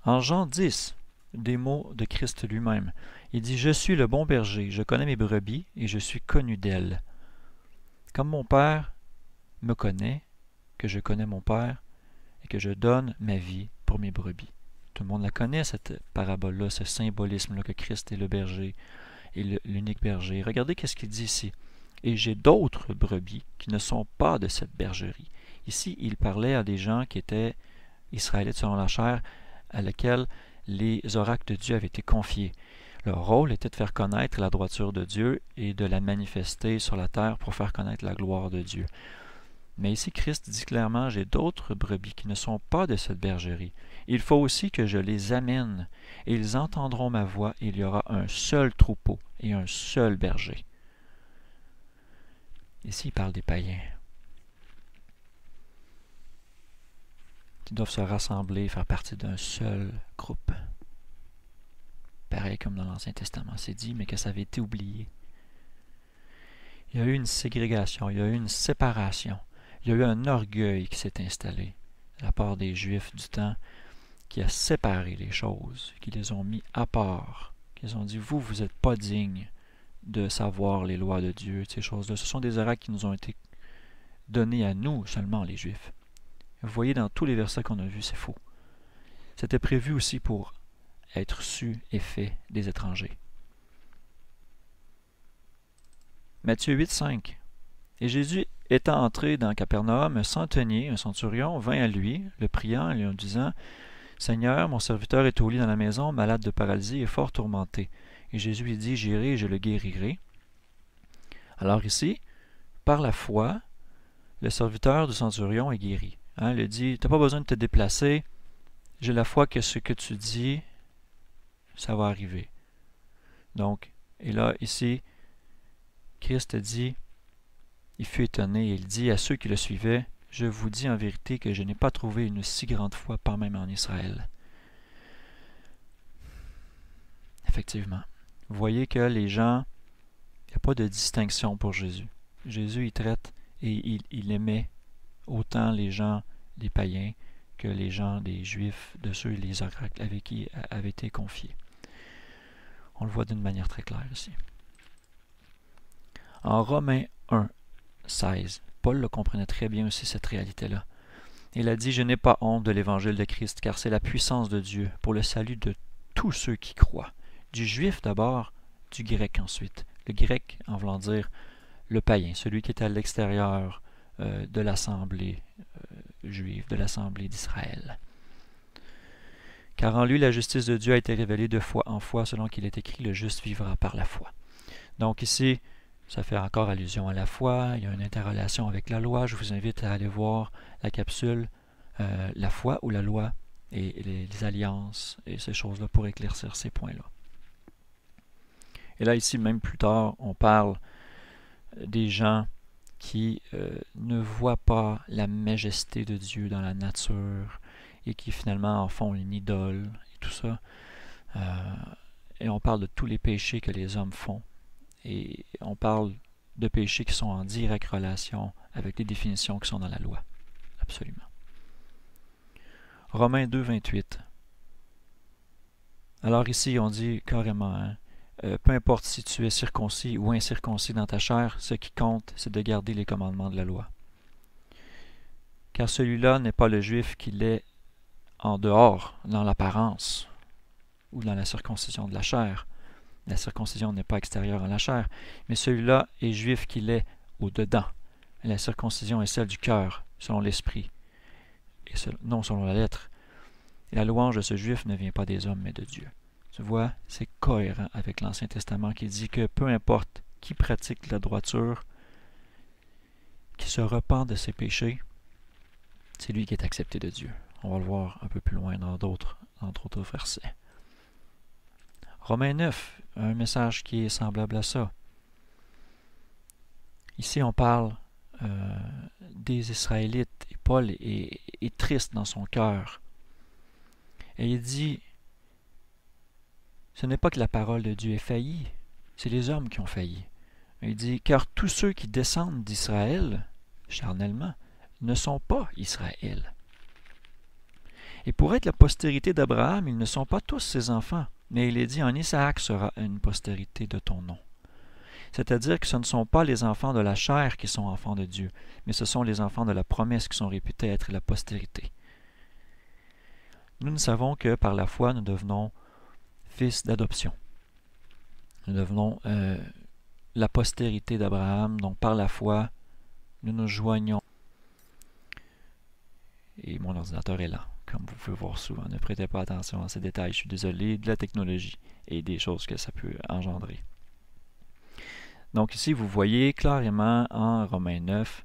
En Jean 10, des mots de Christ lui-même, il dit « Je suis le bon berger, je connais mes brebis et je suis connu d'elles. Comme mon Père me connaît, que je connais mon Père, et que je donne ma vie pour mes brebis. » Tout le monde la connaît, cette parabole-là, ce symbolisme-là que Christ est le berger et l'unique berger. Regardez qu'est-ce qu'il dit ici. « Et j'ai d'autres brebis qui ne sont pas de cette bergerie. » Ici, il parlait à des gens qui étaient israélites selon la chair, à laquelle les oracles de Dieu avaient été confiés. Leur rôle était de faire connaître la droiture de Dieu et de la manifester sur la terre pour faire connaître la gloire de Dieu. Mais ici, Christ dit clairement, j'ai d'autres brebis qui ne sont pas de cette bergerie. Il faut aussi que je les amène, et ils entendront ma voix, et il y aura un seul troupeau et un seul berger. Ici, il parle des païens. Qui doivent se rassembler, faire partie d'un seul groupe. Pareil comme dans l'Ancien Testament, c'est dit, mais que ça avait été oublié. Il y a eu une ségrégation, il y a eu une séparation. Il y a eu un orgueil qui s'est installé de la part des Juifs du temps qui a séparé les choses, qui les ont mis à part, qui les ont dit, vous n'êtes pas dignes de savoir les lois de Dieu, ces choses-là. Ce sont des oracles qui nous ont été donnés à nous seulement, les Juifs. Vous voyez dans tous les versets qu'on a vus, c'est faux. C'était prévu aussi pour être su et fait des étrangers. Matthieu 8, 5. Et Jésus, étant entré dans Capernaum, un centenier, un centurion, vint à lui, le priant et lui en disant, « Seigneur, mon serviteur est au lit dans la maison, malade de paralysie et fort tourmenté. » Et Jésus lui dit, « J'irai et je le guérirai. » Alors ici, par la foi, le serviteur du centurion est guéri. Il lui dit, « Tu n'as pas besoin de te déplacer, j'ai la foi que ce que tu dis, ça va arriver. » Donc, et là, ici, Christ dit, il fut étonné et il dit à ceux qui le suivaient, « Je vous dis en vérité que je n'ai pas trouvé une si grande foi, pas même en Israël. » Effectivement. Vous voyez que les gens, il n'y a pas de distinction pour Jésus. Jésus, il traite et il aimait autant les gens, les païens, que les gens, des Juifs, de ceux, les oracles avec qui avaient été confiés. On le voit d'une manière très claire ici. En Romains 1, 16. Paul le comprenait très bien aussi, cette réalité-là. Il a dit « Je n'ai pas honte de l'évangile de Christ, car c'est la puissance de Dieu pour le salut de tous ceux qui croient. » Du juif d'abord, du grec ensuite. Le grec en voulant dire le païen, celui qui est à l'extérieur de l'assemblée juive, de l'assemblée d'Israël. Car en lui, la justice de Dieu a été révélée de foi en foi, selon qu'il est écrit, le juste vivra par la foi. Donc ici, ça fait encore allusion à la foi, il y a une interrelation avec la loi. Je vous invite à aller voir la capsule La foi ou la loi et les alliances et ces choses-là pour éclaircir ces points-là. Et là, ici, même plus tard, on parle des gens qui ne voient pas la majesté de Dieu dans la nature et qui finalement en font une idole et tout ça. Et on parle de tous les péchés que les hommes font. Et on parle de péchés qui sont en directe relation avec les définitions qui sont dans la loi. Absolument. Romains 2, 28. Alors ici, on dit carrément, hein, peu importe si tu es circoncis ou incirconcis dans ta chair, ce qui compte, c'est de garder les commandements de la loi. Car celui-là n'est pas le juif qui l'est en dehors, dans l'apparence, ou dans la circoncision de la chair. La circoncision n'est pas extérieure à la chair, mais celui-là est juif qui l'est au-dedans. La circoncision est celle du cœur, selon l'esprit, et non selon la lettre. Et la louange de ce juif ne vient pas des hommes, mais de Dieu. Tu vois, c'est cohérent avec l'Ancien Testament qui dit que peu importe qui pratique la droiture, qui se repent de ses péchés, c'est lui qui est accepté de Dieu. On va le voir un peu plus loin dans d'autres versets. Romains 9, un message qui est semblable à ça. Ici, on parle des Israélites, et Paul est triste dans son cœur. Et il dit, ce n'est pas que la parole de Dieu ait failli, c'est les hommes qui ont failli. Il dit, car tous ceux qui descendent d'Israël, charnellement, ne sont pas Israël. Et pour être la postérité d'Abraham, ils ne sont pas tous ses enfants, mais il est dit, en Isaac sera une postérité de ton nom. C'est-à-dire que ce ne sont pas les enfants de la chair qui sont enfants de Dieu, mais ce sont les enfants de la promesse qui sont réputés être la postérité. Nous savons que par la foi, nous devenons fils d'adoption. Nous devenons la postérité d'Abraham, donc par la foi, nous nous joignons. Et mon ordinateur est là, comme vous pouvez voir souvent. Ne prêtez pas attention à ces détails, je suis désolé, de la technologie et des choses que ça peut engendrer. Donc ici, vous voyez clairement en Romains 9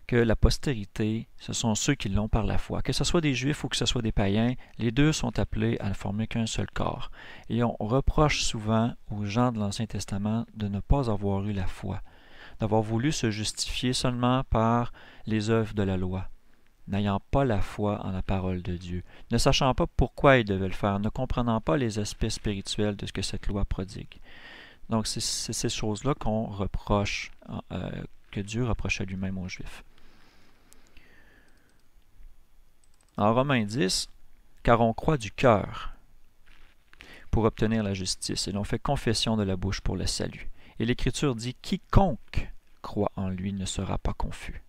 que la postérité, ce sont ceux qui l'ont par la foi. Que ce soit des Juifs ou que ce soit des païens, les deux sont appelés à ne former qu'un seul corps. Et on reproche souvent aux gens de l'Ancien Testament de ne pas avoir eu la foi, d'avoir voulu se justifier seulement par les œuvres de la loi, n'ayant pas la foi en la parole de Dieu, ne sachant pas pourquoi ils devaient le faire, ne comprenant pas les aspects spirituels de ce que cette loi prodigue. Donc c'est ces choses-là qu'on reproche, que Dieu reproche à lui-même aux Juifs. En Romains 10, car on croit du cœur pour obtenir la justice, et l'on fait confession de la bouche pour le salut. Et l'Écriture dit, quiconque croit en lui ne sera pas confus.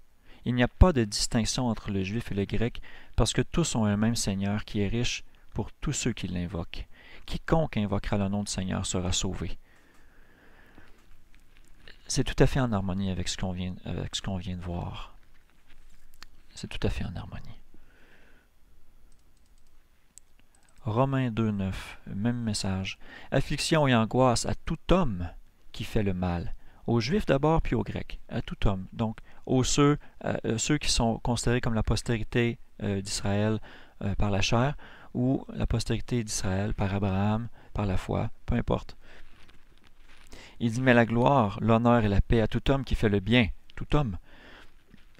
Il n'y a pas de distinction entre le juif et le grec, parce que tous ont un même Seigneur qui est riche pour tous ceux qui l'invoquent. Quiconque invoquera le nom du Seigneur sera sauvé. C'est tout à fait en harmonie avec ce qu'on vient de voir. C'est tout à fait en harmonie. Romains 2, 9, même message. Affliction et angoisse à tout homme qui fait le mal. Aux Juifs d'abord, puis aux Grecs. À tout homme. Donc, ceux qui sont considérés comme la postérité d'Israël par la chair, ou la postérité d'Israël par Abraham, par la foi, peu importe. Il dit, mais la gloire, l'honneur et la paix à tout homme qui fait le bien, tout homme.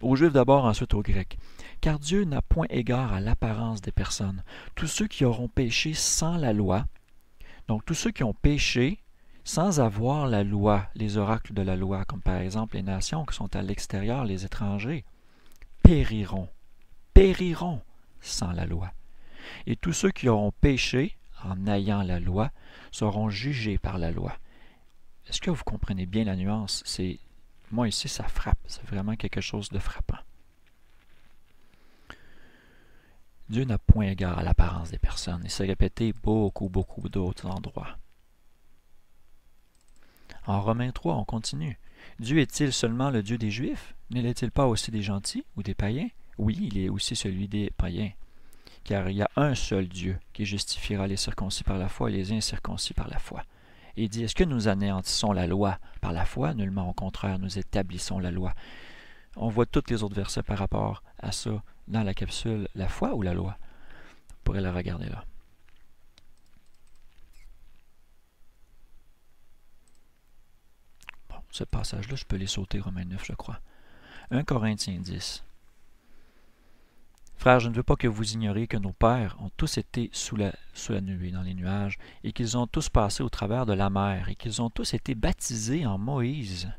Aux Juifs d'abord, ensuite aux Grecs. Car Dieu n'a point égard à l'apparence des personnes. Tous ceux qui auront péché sans la loi, donc tous ceux qui ont péché sans avoir la loi, les oracles de la loi, comme par exemple les nations qui sont à l'extérieur, les étrangers, périront sans la loi. Et tous ceux qui auront péché en ayant la loi seront jugés par la loi. Est-ce que vous comprenez bien la nuance? Moi, ici, ça frappe. C'est vraiment quelque chose de frappant. Dieu n'a point égard à l'apparence des personnes. Et c'est répété beaucoup d'autres endroits. En Romains 3, on continue. Dieu est-il seulement le Dieu des Juifs? Ne l'est-il pas aussi des gentils ou des païens? Oui, il est aussi celui des païens. Car il y a un seul Dieu qui justifiera les circoncis par la foi et les incirconcis par la foi. Et il dit, est-ce que nous anéantissons la loi par la foi? Nullement, au contraire, nous établissons la loi. On voit tous les autres versets par rapport à ça dans la capsule, la foi ou la loi? Vous pourrez la regarder là. Bon, ce passage-là, je peux les sauter, Romains 9, je crois. 1 Corinthiens 10. Frères, je ne veux pas que vous ignoriez que nos pères ont tous été sous la nuée, dans les nuages, et qu'ils ont tous passé au travers de la mer, et qu'ils ont tous été baptisés en Moïse,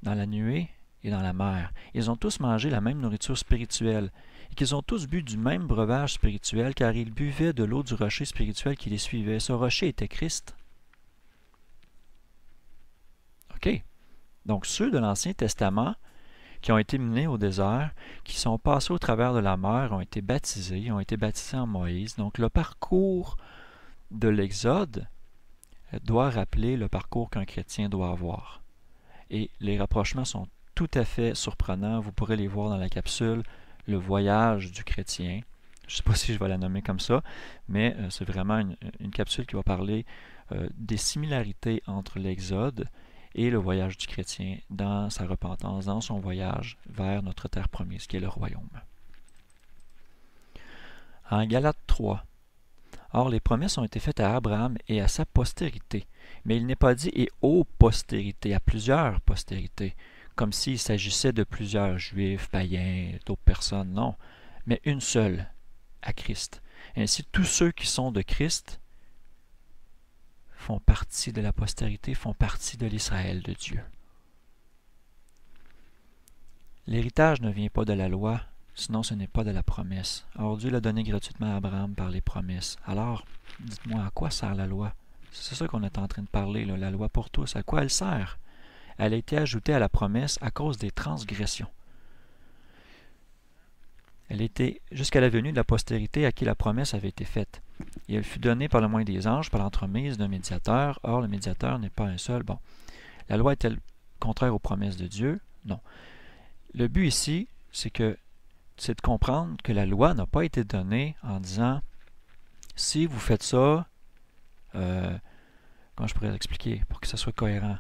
dans la nuée et dans la mer. Ils ont tous mangé la même nourriture spirituelle, et qu'ils ont tous bu du même breuvage spirituel, car ils buvaient de l'eau du rocher spirituel qui les suivait. Ce rocher était Christ. OK. Donc, ceux de l'Ancien Testament qui ont été menés au désert, qui sont passés au travers de la mer, ont été baptisés en Moïse. Donc le parcours de l'Exode doit rappeler le parcours qu'un chrétien doit avoir. Et les rapprochements sont tout à fait surprenants. Vous pourrez les voir dans la capsule, le voyage du chrétien. Je ne sais pas si je vais la nommer comme ça, mais c'est vraiment une capsule qui va parler des similarités entre l'Exode et le voyage du chrétien dans sa repentance, dans son voyage vers notre terre promise, qui est le royaume. En Galates 3, or les promesses ont été faites à Abraham et à sa postérité, mais il n'est pas dit et aux postérités, à plusieurs postérités, comme s'il s'agissait de plusieurs juifs, païens, d'autres personnes, non, mais une seule, à Christ. Ainsi, tous ceux qui sont de Christ font partie de la postérité, font partie de l'Israël de Dieu. L'héritage ne vient pas de la loi, sinon ce n'est pas de la promesse. Or Dieu l'a donné gratuitement à Abraham par les promesses. Alors, dites-moi, à quoi sert la loi? C'est ça qu'on est en train de parler, là, la loi pour tous. À quoi elle sert? Elle a été ajoutée à la promesse à cause des transgressions. Elle était jusqu'à la venue de la postérité à qui la promesse avait été faite. Et elle fut donnée par le moyen des anges, par l'entremise d'un médiateur. Or, le médiateur n'est pas un seul. Bon, la loi est-elle contraire aux promesses de Dieu? Non. Le but ici, c'est de comprendre que la loi n'a pas été donnée en disant si vous faites ça, comment je pourrais l'expliquer pour que ça soit cohérent?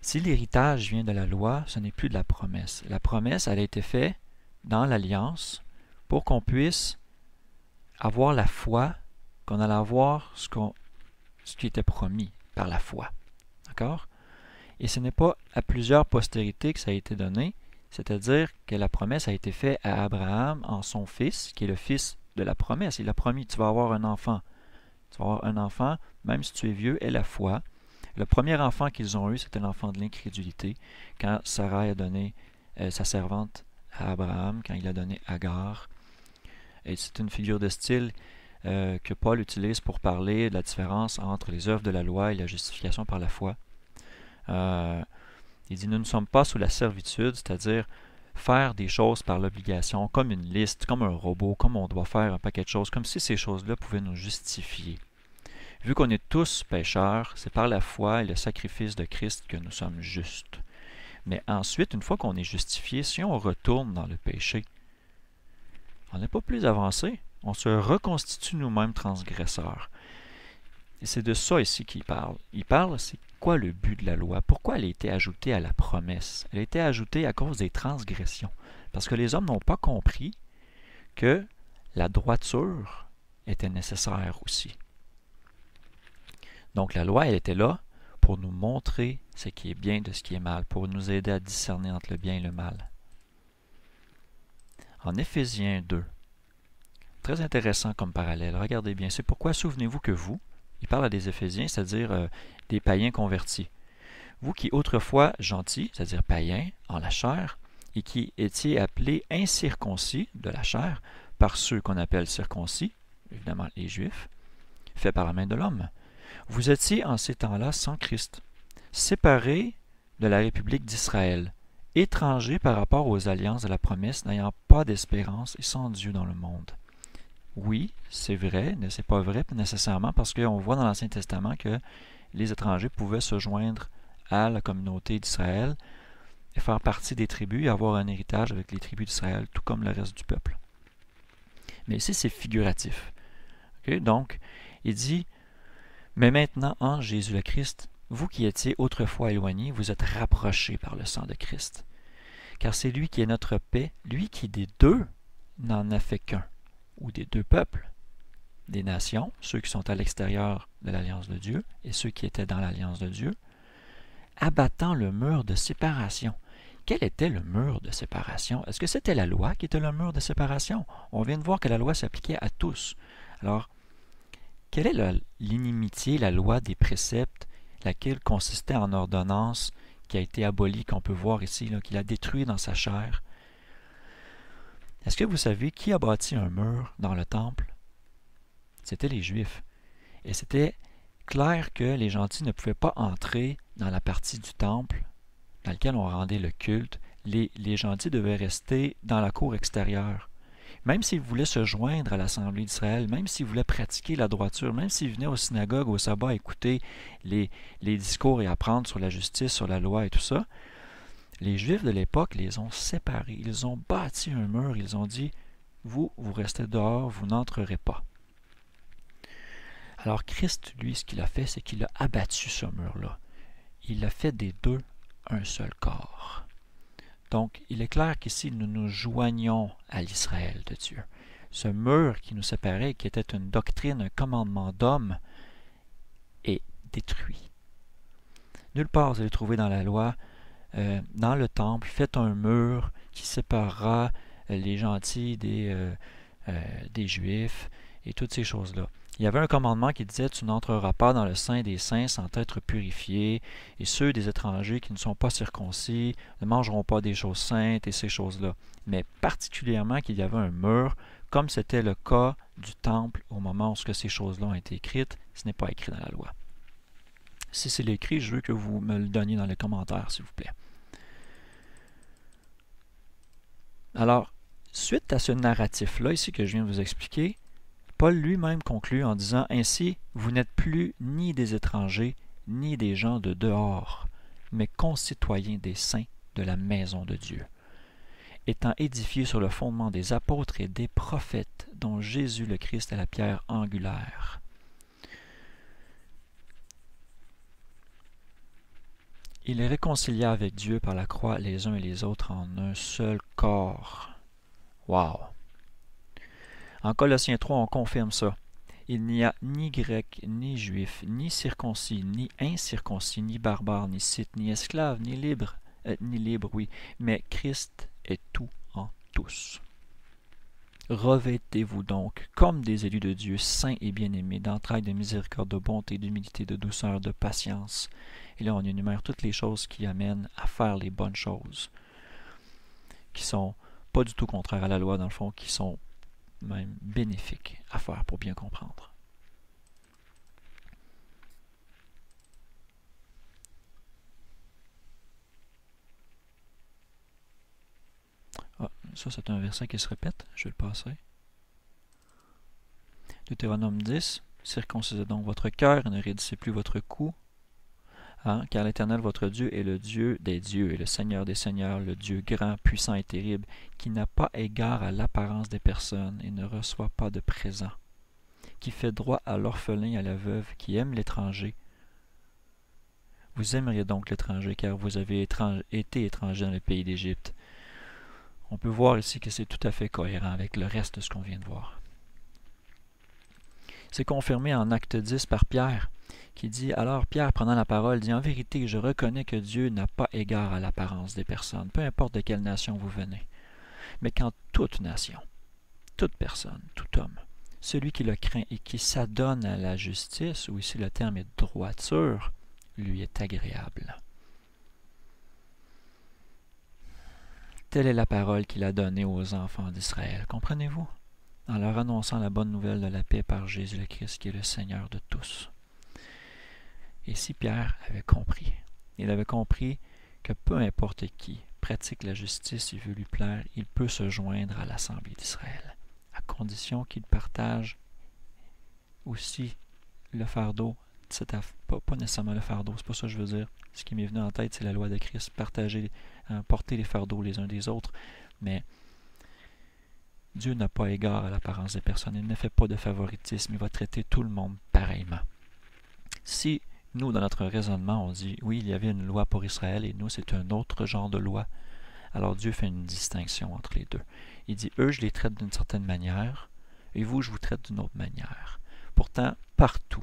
Si l'héritage vient de la loi, ce n'est plus de la promesse. La promesse, elle a été faite dans l'alliance pour qu'on puisse avoir la foi, qu'on allait avoir ce qui était promis par la foi. D'accord? Et ce n'est pas à plusieurs postérités que ça a été donné, c'est-à-dire que la promesse a été faite à Abraham en son fils, qui est le fils de la promesse. Il a promis, tu vas avoir un enfant. Tu vas avoir un enfant, même si tu es vieux, et la foi. Le premier enfant qu'ils ont eu, c'était l'enfant de l'incrédulité, quand Sarah a donné sa servante à Abraham, quand il a donné Agar. Et c'est une figure de style que Paul utilise pour parler de la différence entre les œuvres de la loi et la justification par la foi. Il dit, nous ne sommes pas sous la servitude, c'est-à-dire faire des choses par l'obligation, comme une liste, comme un robot, comme on doit faire un paquet de choses, comme si ces choses-là pouvaient nous justifier. Vu qu'on est tous pécheurs, c'est par la foi et le sacrifice de Christ que nous sommes justes. Mais ensuite, une fois qu'on est justifié, si on retourne dans le péché, on n'est pas plus avancé. On se reconstitue nous-mêmes transgresseurs. Et c'est de ça ici qu'il parle. Il parle, c'est quoi le but de la loi? Pourquoi elle a été ajoutée à la promesse? Elle a été ajoutée à cause des transgressions. Parce que les hommes n'ont pas compris que la droiture était nécessaire aussi. Donc la loi, elle était là pour nous montrer ce qui est bien de ce qui est mal, pour nous aider à discerner entre le bien et le mal. En Éphésiens 2, très intéressant comme parallèle, regardez bien, c'est pourquoi souvenez-vous que vous, il parle à des Éphésiens, c'est-à-dire des païens convertis, vous qui autrefois gentils, c'est-à-dire païens, en la chair, et qui étiez appelés incirconcis de la chair, par ceux qu'on appelle circoncis, évidemment les Juifs, faits par la main de l'homme. Vous étiez en ces temps-là sans Christ, séparés de la République d'Israël, étrangers par rapport aux alliances de la promesse, n'ayant pas d'espérance et sans Dieu dans le monde. Oui, c'est vrai, mais c'est pas vrai nécessairement parce qu'on voit dans l'Ancien Testament que les étrangers pouvaient se joindre à la communauté d'Israël et faire partie des tribus et avoir un héritage avec les tribus d'Israël, tout comme le reste du peuple. Mais ici, c'est figuratif. Okay? Donc, il dit, mais maintenant, en Jésus le Christ, vous qui étiez autrefois éloignés, vous êtes rapprochés par le sang de Christ. Car c'est lui qui est notre paix, lui qui des deux n'en a fait qu'un, ou des deux peuples, des nations, ceux qui sont à l'extérieur de l'alliance de Dieu et ceux qui étaient dans l'alliance de Dieu, abattant le mur de séparation. Quel était le mur de séparation? Est-ce que c'était la loi qui était le mur de séparation? On vient de voir que la loi s'appliquait à tous. Alors, quelle est l'inimitié, la loi des préceptes, laquelle consistait en ordonnance qui a été abolie, qu'on peut voir ici, qu'il a détruit dans sa chair? Est-ce que vous savez qui a bâti un mur dans le temple? C'était les Juifs. Et c'était clair que les gentils ne pouvaient pas entrer dans la partie du temple dans laquelle on rendait le culte. Les gentils devaient rester dans la cour extérieure. Même s'ils voulaient se joindre à l'Assemblée d'Israël, même s'ils voulaient pratiquer la droiture, même s'ils venaient aux synagogues, au sabbat, écouter les discours et apprendre sur la justice, sur la loi et tout ça, les Juifs de l'époque les ont séparés. Ils ont bâti un mur. Ils ont dit, vous restez dehors, vous n'entrerez pas. Alors Christ, lui, ce qu'il a fait, c'est qu'il a abattu ce mur-là. Il a fait des deux un seul corps. Donc, il est clair qu'ici, nous nous joignons à l'Israël de Dieu. Ce mur qui nous séparait, qui était une doctrine, un commandement d'homme, est détruit. Nulle part vous allez trouver dans la loi, dans le temple, faites un mur qui séparera les gentils des Juifs et toutes ces choses-là. Il y avait un commandement qui disait « Tu n'entreras pas dans le sein des saints sans être purifié, et ceux des étrangers qui ne sont pas circoncis ne mangeront pas des choses saintes et ces choses-là. » Mais particulièrement qu'il y avait un mur, comme c'était le cas du temple au moment où ces choses-là ont été écrites, ce n'est pas écrit dans la loi. Si c'est écrit, je veux que vous me le donniez dans les commentaires, s'il vous plaît. Alors, suite à ce narratif-là, ici que je viens de vous expliquer, Paul lui-même conclut en disant « Ainsi, vous n'êtes plus ni des étrangers, ni des gens de dehors, mais concitoyens des saints de la maison de Dieu, étant édifiés sur le fondement des apôtres et des prophètes, dont Jésus le Christ est la pierre angulaire. » Il est réconcilié avec Dieu par la croix les uns et les autres en un seul corps. Wow! En Colossiens 3, on confirme ça. Il n'y a ni grec, ni juif, ni circoncis, ni incirconcis, ni barbare, ni scythe, ni esclave, ni libre, oui, mais Christ est tout en tous. Revêtez-vous donc, comme des élus de Dieu, saints et bien-aimés, d'entrailles, de miséricorde, de bonté, d'humilité, de douceur, de patience. Et là, on énumère toutes les choses qui amènent à faire les bonnes choses, qui sont pas du tout contraires à la loi, dans le fond, qui sont même bénéfiques à faire pour bien comprendre. Ah, ça c'est un verset qui se répète, je vais le passer. Deutéronome 10, circoncisez donc votre cœur et ne raidissez plus votre cou, car l'Éternel votre Dieu est le Dieu des dieux et le Seigneur des seigneurs, le Dieu grand, puissant et terrible, qui n'a pas égard à l'apparence des personnes et ne reçoit pas de présent, qui fait droit à l'orphelin et à la veuve, qui aime l'étranger. Vous aimeriez donc l'étranger, car vous avez été étranger dans le pays d'Égypte. On peut voir ici que c'est tout à fait cohérent avec le reste de ce qu'on vient de voir. C'est confirmé en Acte 10 par Pierre, qui dit « Alors Pierre, prenant la parole, dit « En vérité, je reconnais que Dieu n'a pas égard à l'apparence des personnes, peu importe de quelle nation vous venez. Mais quand toute nation, toute personne, tout homme, celui qui le craint et qui s'adonne à la justice, ou ici le terme est droiture, lui est agréable. » Telle est la parole qu'il a donnée aux enfants d'Israël. Comprenez-vous? En leur annonçant la bonne nouvelle de la paix par Jésus le Christ, qui est le Seigneur de tous. Et si Pierre avait compris, il avait compris que peu importe qui pratique la justice et veut lui plaire, il peut se joindre à l'Assemblée d'Israël, à condition qu'il partage aussi le fardeau. Pas nécessairement le fardeau, c'est pas ça que je veux dire. Ce qui m'est venu en tête, c'est la loi de Christ, partager, porter les fardeaux les uns des autres. Mais Dieu n'a pas égard à l'apparence des personnes. Il ne fait pas de favoritisme. Il va traiter tout le monde pareillement. Si nous, dans notre raisonnement, on dit, oui, il y avait une loi pour Israël et nous, c'est un autre genre de loi, alors Dieu fait une distinction entre les deux. Il dit, eux, je les traite d'une certaine manière, et vous, je vous traite d'une autre manière. Pourtant, partout,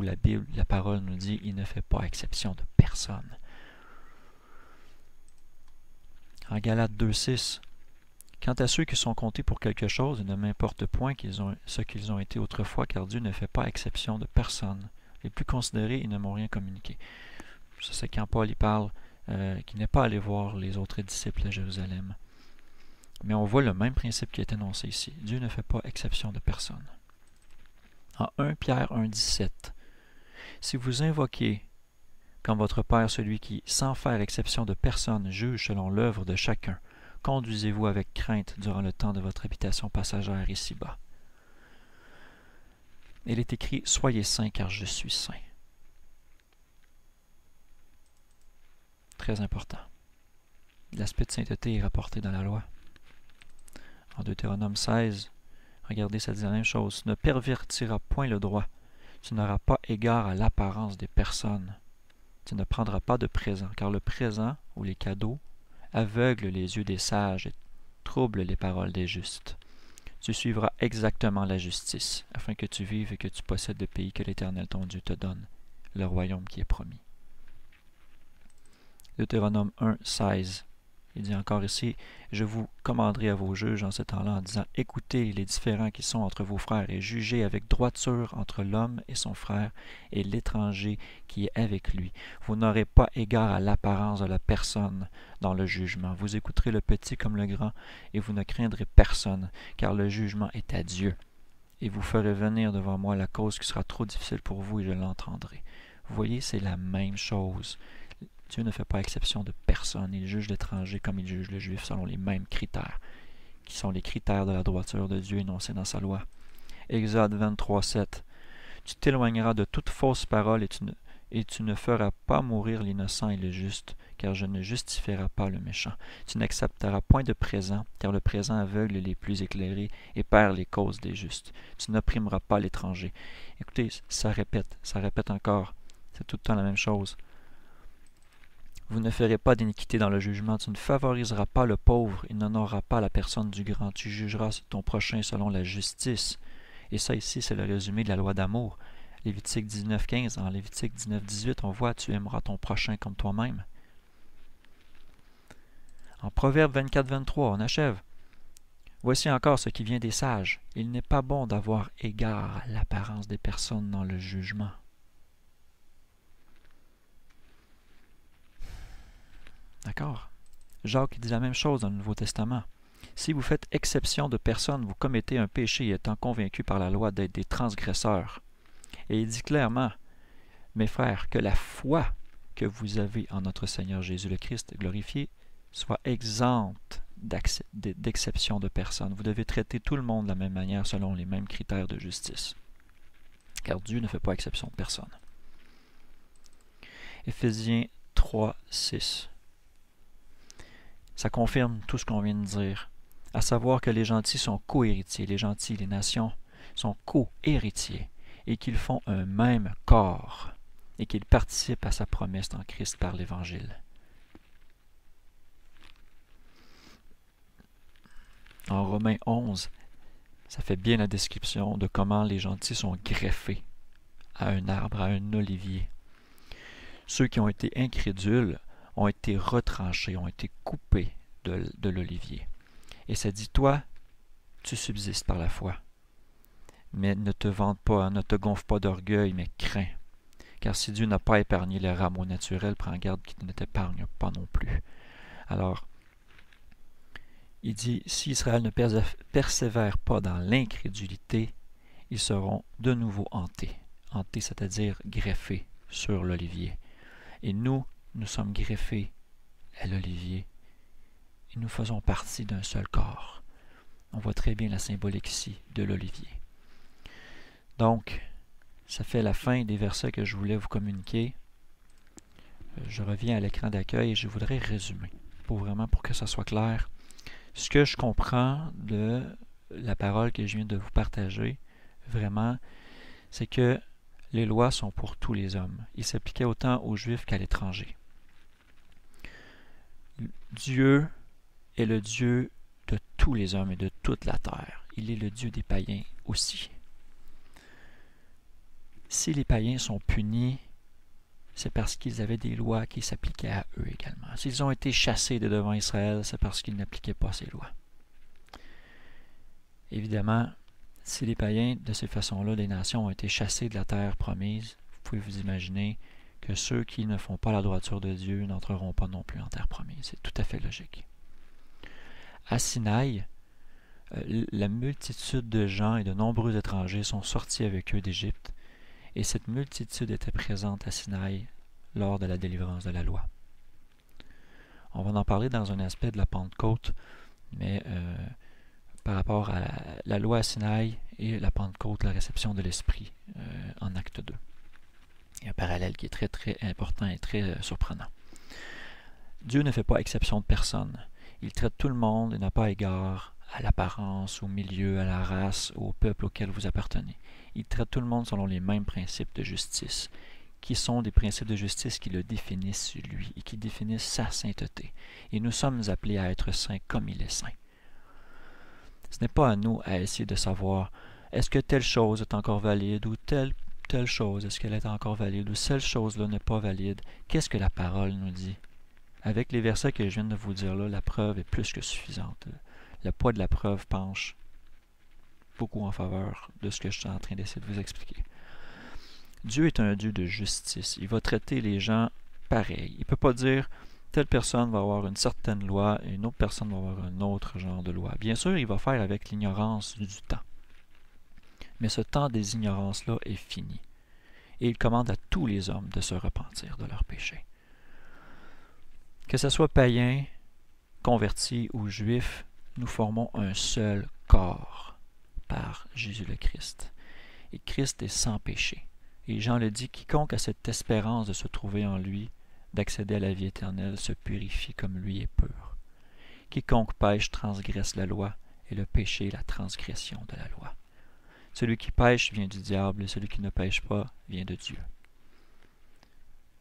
la Bible, la parole nous dit, il ne fait pas exception de personne. En Galates 2,6, quant à ceux qui sont comptés pour quelque chose, il ne m'importe point ce qu'ils ont été autrefois, car Dieu ne fait pas exception de personne. Les plus considérés, ils ne m'ont rien communiqué. Ça, c'est quand Paul y parle qu'il n'est pas allé voir les autres disciples à Jérusalem. Mais on voit le même principe qui est énoncé ici. Dieu ne fait pas exception de personne. En 1 Pierre 1,17, si vous invoquez comme votre Père celui qui, sans faire exception de personne, juge selon l'œuvre de chacun, conduisez-vous avec crainte durant le temps de votre habitation passagère ici-bas. Il est écrit « Soyez saints car je suis saint ». Très important. L'aspect de sainteté est rapporté dans la loi. En Deutéronome 16, regardez, ça dit la même chose. Tu ne pervertiras point le droit. Tu n'auras pas égard à l'apparence des personnes. Tu ne prendras pas de présent, car le présent, ou les cadeaux, aveugle les yeux des sages et trouble les paroles des justes. Tu suivras exactement la justice, afin que tu vives et que tu possèdes le pays que l'Éternel ton Dieu te donne, le royaume qui est promis. Deutéronome 1, 16. Il dit encore ici, « Je vous commanderai à vos juges en ce temps-là en disant, écoutez les différends qui sont entre vos frères et jugez avec droiture entre l'homme et son frère et l'étranger qui est avec lui. Vous n'aurez pas égard à l'apparence de la personne dans le jugement. Vous écouterez le petit comme le grand et vous ne craindrez personne, car le jugement est à Dieu. Et vous ferez venir devant moi la cause qui sera trop difficile pour vous et je l'entendrai. » Vous voyez, c'est la même chose. Dieu ne fait pas exception de personne. Il juge l'étranger comme il juge le juif selon les mêmes critères, qui sont les critères de la droiture de Dieu énoncés dans sa loi. Exode 23, 7. Tu t'éloigneras de toute fausse parole et tu ne feras pas mourir l'innocent et le juste, car je ne justifierai pas le méchant. Tu n'accepteras point de présent, car le présent aveugle les plus éclairés et perd les causes des justes. Tu n'opprimeras pas l'étranger. Écoutez, ça répète encore. C'est tout le temps la même chose. Vous ne ferez pas d'iniquité dans le jugement, tu ne favoriseras pas le pauvre et n'honoreras pas la personne du grand, tu jugeras ton prochain selon la justice. Et ça ici, c'est le résumé de la loi d'amour. Lévitique 19, 15, en Lévitique 19, 18, on voit, tu aimeras ton prochain comme toi-même. En Proverbe 24, 23, on achève. Voici encore ce qui vient des sages. Il n'est pas bon d'avoir égard à l'apparence des personnes dans le jugement. D'accord? Jacques dit la même chose dans le Nouveau Testament. Si vous faites exception de personne, vous commettez un péché étant convaincu par la loi d'être des transgresseurs. Et il dit clairement, mes frères, que la foi que vous avez en notre Seigneur Jésus le Christ glorifié soit exempte d'exception de personne. Vous devez traiter tout le monde de la même manière selon les mêmes critères de justice. Car Dieu ne fait pas exception de personne. Éphésiens 3, 6. Ça confirme tout ce qu'on vient de dire, à savoir que les gentils sont co-héritiers, les gentils, les nations sont co-héritiers, et qu'ils font un même corps, et qu'ils participent à sa promesse en Christ par l'Évangile. En Romains 11, ça fait bien la description de comment les gentils sont greffés à un arbre, à un olivier. Ceux qui ont été incrédules ont été retranchés, ont été coupés de l'olivier. Et ça dit, toi, tu subsistes par la foi. Mais ne te vante pas, ne te gonfle pas d'orgueil, mais crains. Car si Dieu n'a pas épargné les rameaux naturels, prends garde qu'il ne t'épargne pas non plus. Alors, il dit, si Israël ne persévère pas dans l'incrédulité, ils seront de nouveau hantés. Hantés, c'est-à-dire greffés sur l'olivier. Et nous sommes greffés à l'olivier. Et nous faisons partie d'un seul corps. On voit très bien la symbolique ici de l'olivier. Donc, ça fait la fin des versets que je voulais vous communiquer. Je reviens à l'écran d'accueil et je voudrais résumer, pour que ça soit clair. Ce que je comprends de la parole que je viens de vous partager, vraiment, c'est que les lois sont pour tous les hommes. Ils s'appliquaient autant aux Juifs qu'à l'étranger. Dieu est le Dieu de tous les hommes et de toute la terre. Il est le Dieu des païens aussi. Si les païens sont punis, c'est parce qu'ils avaient des lois qui s'appliquaient à eux également. S'ils ont été chassés de devant Israël, c'est parce qu'ils n'appliquaient pas ces lois. Évidemment, si les païens, de ces façons-là, des nations ont été chassés de la terre promise, vous pouvez vous imaginer que ceux qui ne font pas la droiture de Dieu n'entreront pas non plus en terre promise. C'est tout à fait logique. À Sinaï, la multitude de gens et de nombreux étrangers sont sortis avec eux d'Égypte, et cette multitude était présente à Sinaï lors de la délivrance de la loi. On va en parler dans un aspect de la Pentecôte, mais par rapport à la loi à Sinaï et la Pentecôte, la réception de l'Esprit en acte 2. Il y a un parallèle qui est très très important et très surprenant. Dieu ne fait pas exception de personne. Il traite tout le monde et n'a pas égard à l'apparence, au milieu, à la race, au peuple auquel vous appartenez. Il traite tout le monde selon les mêmes principes de justice, qui sont des principes de justice qui le définissent lui et qui définissent sa sainteté. Et nous sommes appelés à être saints comme il est saint. Ce n'est pas à nous à essayer de savoir est-ce que telle chose est encore valide ou telle chose, est-ce qu'elle est encore valide ou cette chose-là n'est pas valide. Qu'est-ce que la parole nous dit? Avec les versets que je viens de vous dire là, la preuve est plus que suffisante. Le poids de la preuve penche beaucoup en faveur de ce que je suis en train d'essayer de vous expliquer. Dieu est un Dieu de justice. Il va traiter les gens pareil. Il ne peut pas dire telle personne va avoir une certaine loi et une autre personne va avoir un autre genre de loi. Bien sûr, il va faire avec l'ignorance du temps. Mais ce temps des ignorances-là est fini. Et il commande à tous les hommes de se repentir de leurs péchés. Que ce soit païen, converti ou juif, nous formons un seul corps par Jésus le Christ. Et Christ est sans péché. Et Jean le dit, quiconque a cette espérance de se trouver en lui, d'accéder à la vie éternelle, se purifie comme lui est pur. Quiconque pêche transgresse la loi, et le péché est la transgression de la loi. Celui qui pêche vient du diable, et celui qui ne pêche pas vient de Dieu.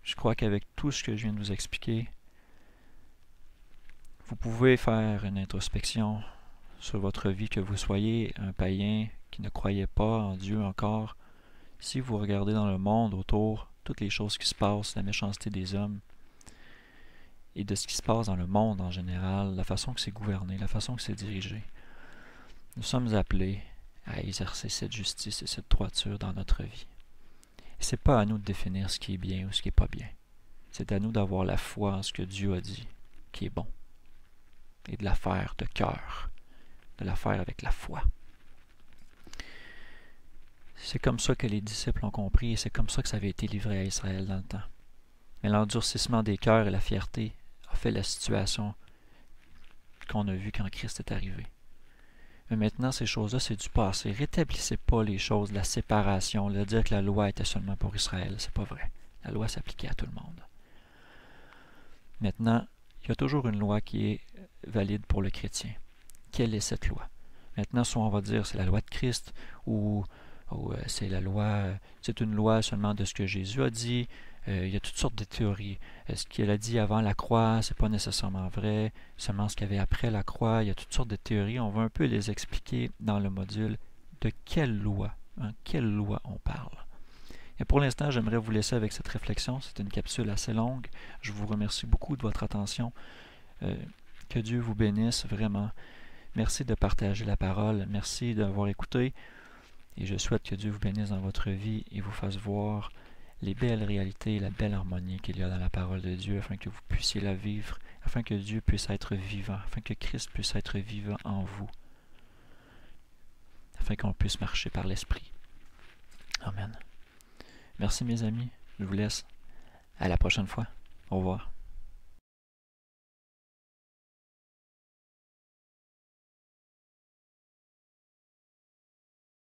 Je crois qu'avec tout ce que je viens de vous expliquer, vous pouvez faire une introspection sur votre vie, que vous soyez un païen qui ne croyait pas en Dieu encore. Si vous regardez dans le monde autour, toutes les choses qui se passent, la méchanceté des hommes, et de ce qui se passe dans le monde en général, la façon que c'est gouverné, la façon que c'est dirigé, nous sommes appelés à exercer cette justice et cette droiture dans notre vie. Et c'est pas à nous de définir ce qui est bien ou ce qui n'est pas bien. C'est à nous d'avoir la foi en ce que Dieu a dit, qui est bon, et de la faire de cœur, de la faire avec la foi. C'est comme ça que les disciples ont compris et c'est comme ça que ça avait été livré à Israël dans le temps. Mais l'endurcissement des cœurs et la fierté a fait la situation qu'on a vue quand Christ est arrivé. Mais maintenant, ces choses-là, c'est du passé. Rétablissez pas les choses, la séparation, de dire que la loi était seulement pour Israël. C'est pas vrai. La loi s'appliquait à tout le monde. Maintenant, il y a toujours une loi qui est valide pour le chrétien. Quelle est cette loi? Maintenant, soit on va dire c'est la loi de Christ ou c'est la loi, c'est une loi seulement de ce que Jésus a dit. Il y a toutes sortes de théories. Ce qu'il a dit avant la croix, c'est pas nécessairement vrai. Seulement ce qu'il y avait après la croix, il y a toutes sortes de théories. On va un peu les expliquer dans le module de quelle loi on parle. Et pour l'instant, j'aimerais vous laisser avec cette réflexion. C'est une capsule assez longue. Je vous remercie beaucoup de votre attention. Que Dieu vous bénisse vraiment. Merci de partager la parole. Merci d'avoir écouté. Et je souhaite que Dieu vous bénisse dans votre vie et vous fasse voir les belles réalités, la belle harmonie qu'il y a dans la parole de Dieu, afin que vous puissiez la vivre, afin que Dieu puisse être vivant, afin que Christ puisse être vivant en vous, afin qu'on puisse marcher par l'Esprit. Amen. Merci mes amis, je vous laisse. À la prochaine fois. Au revoir.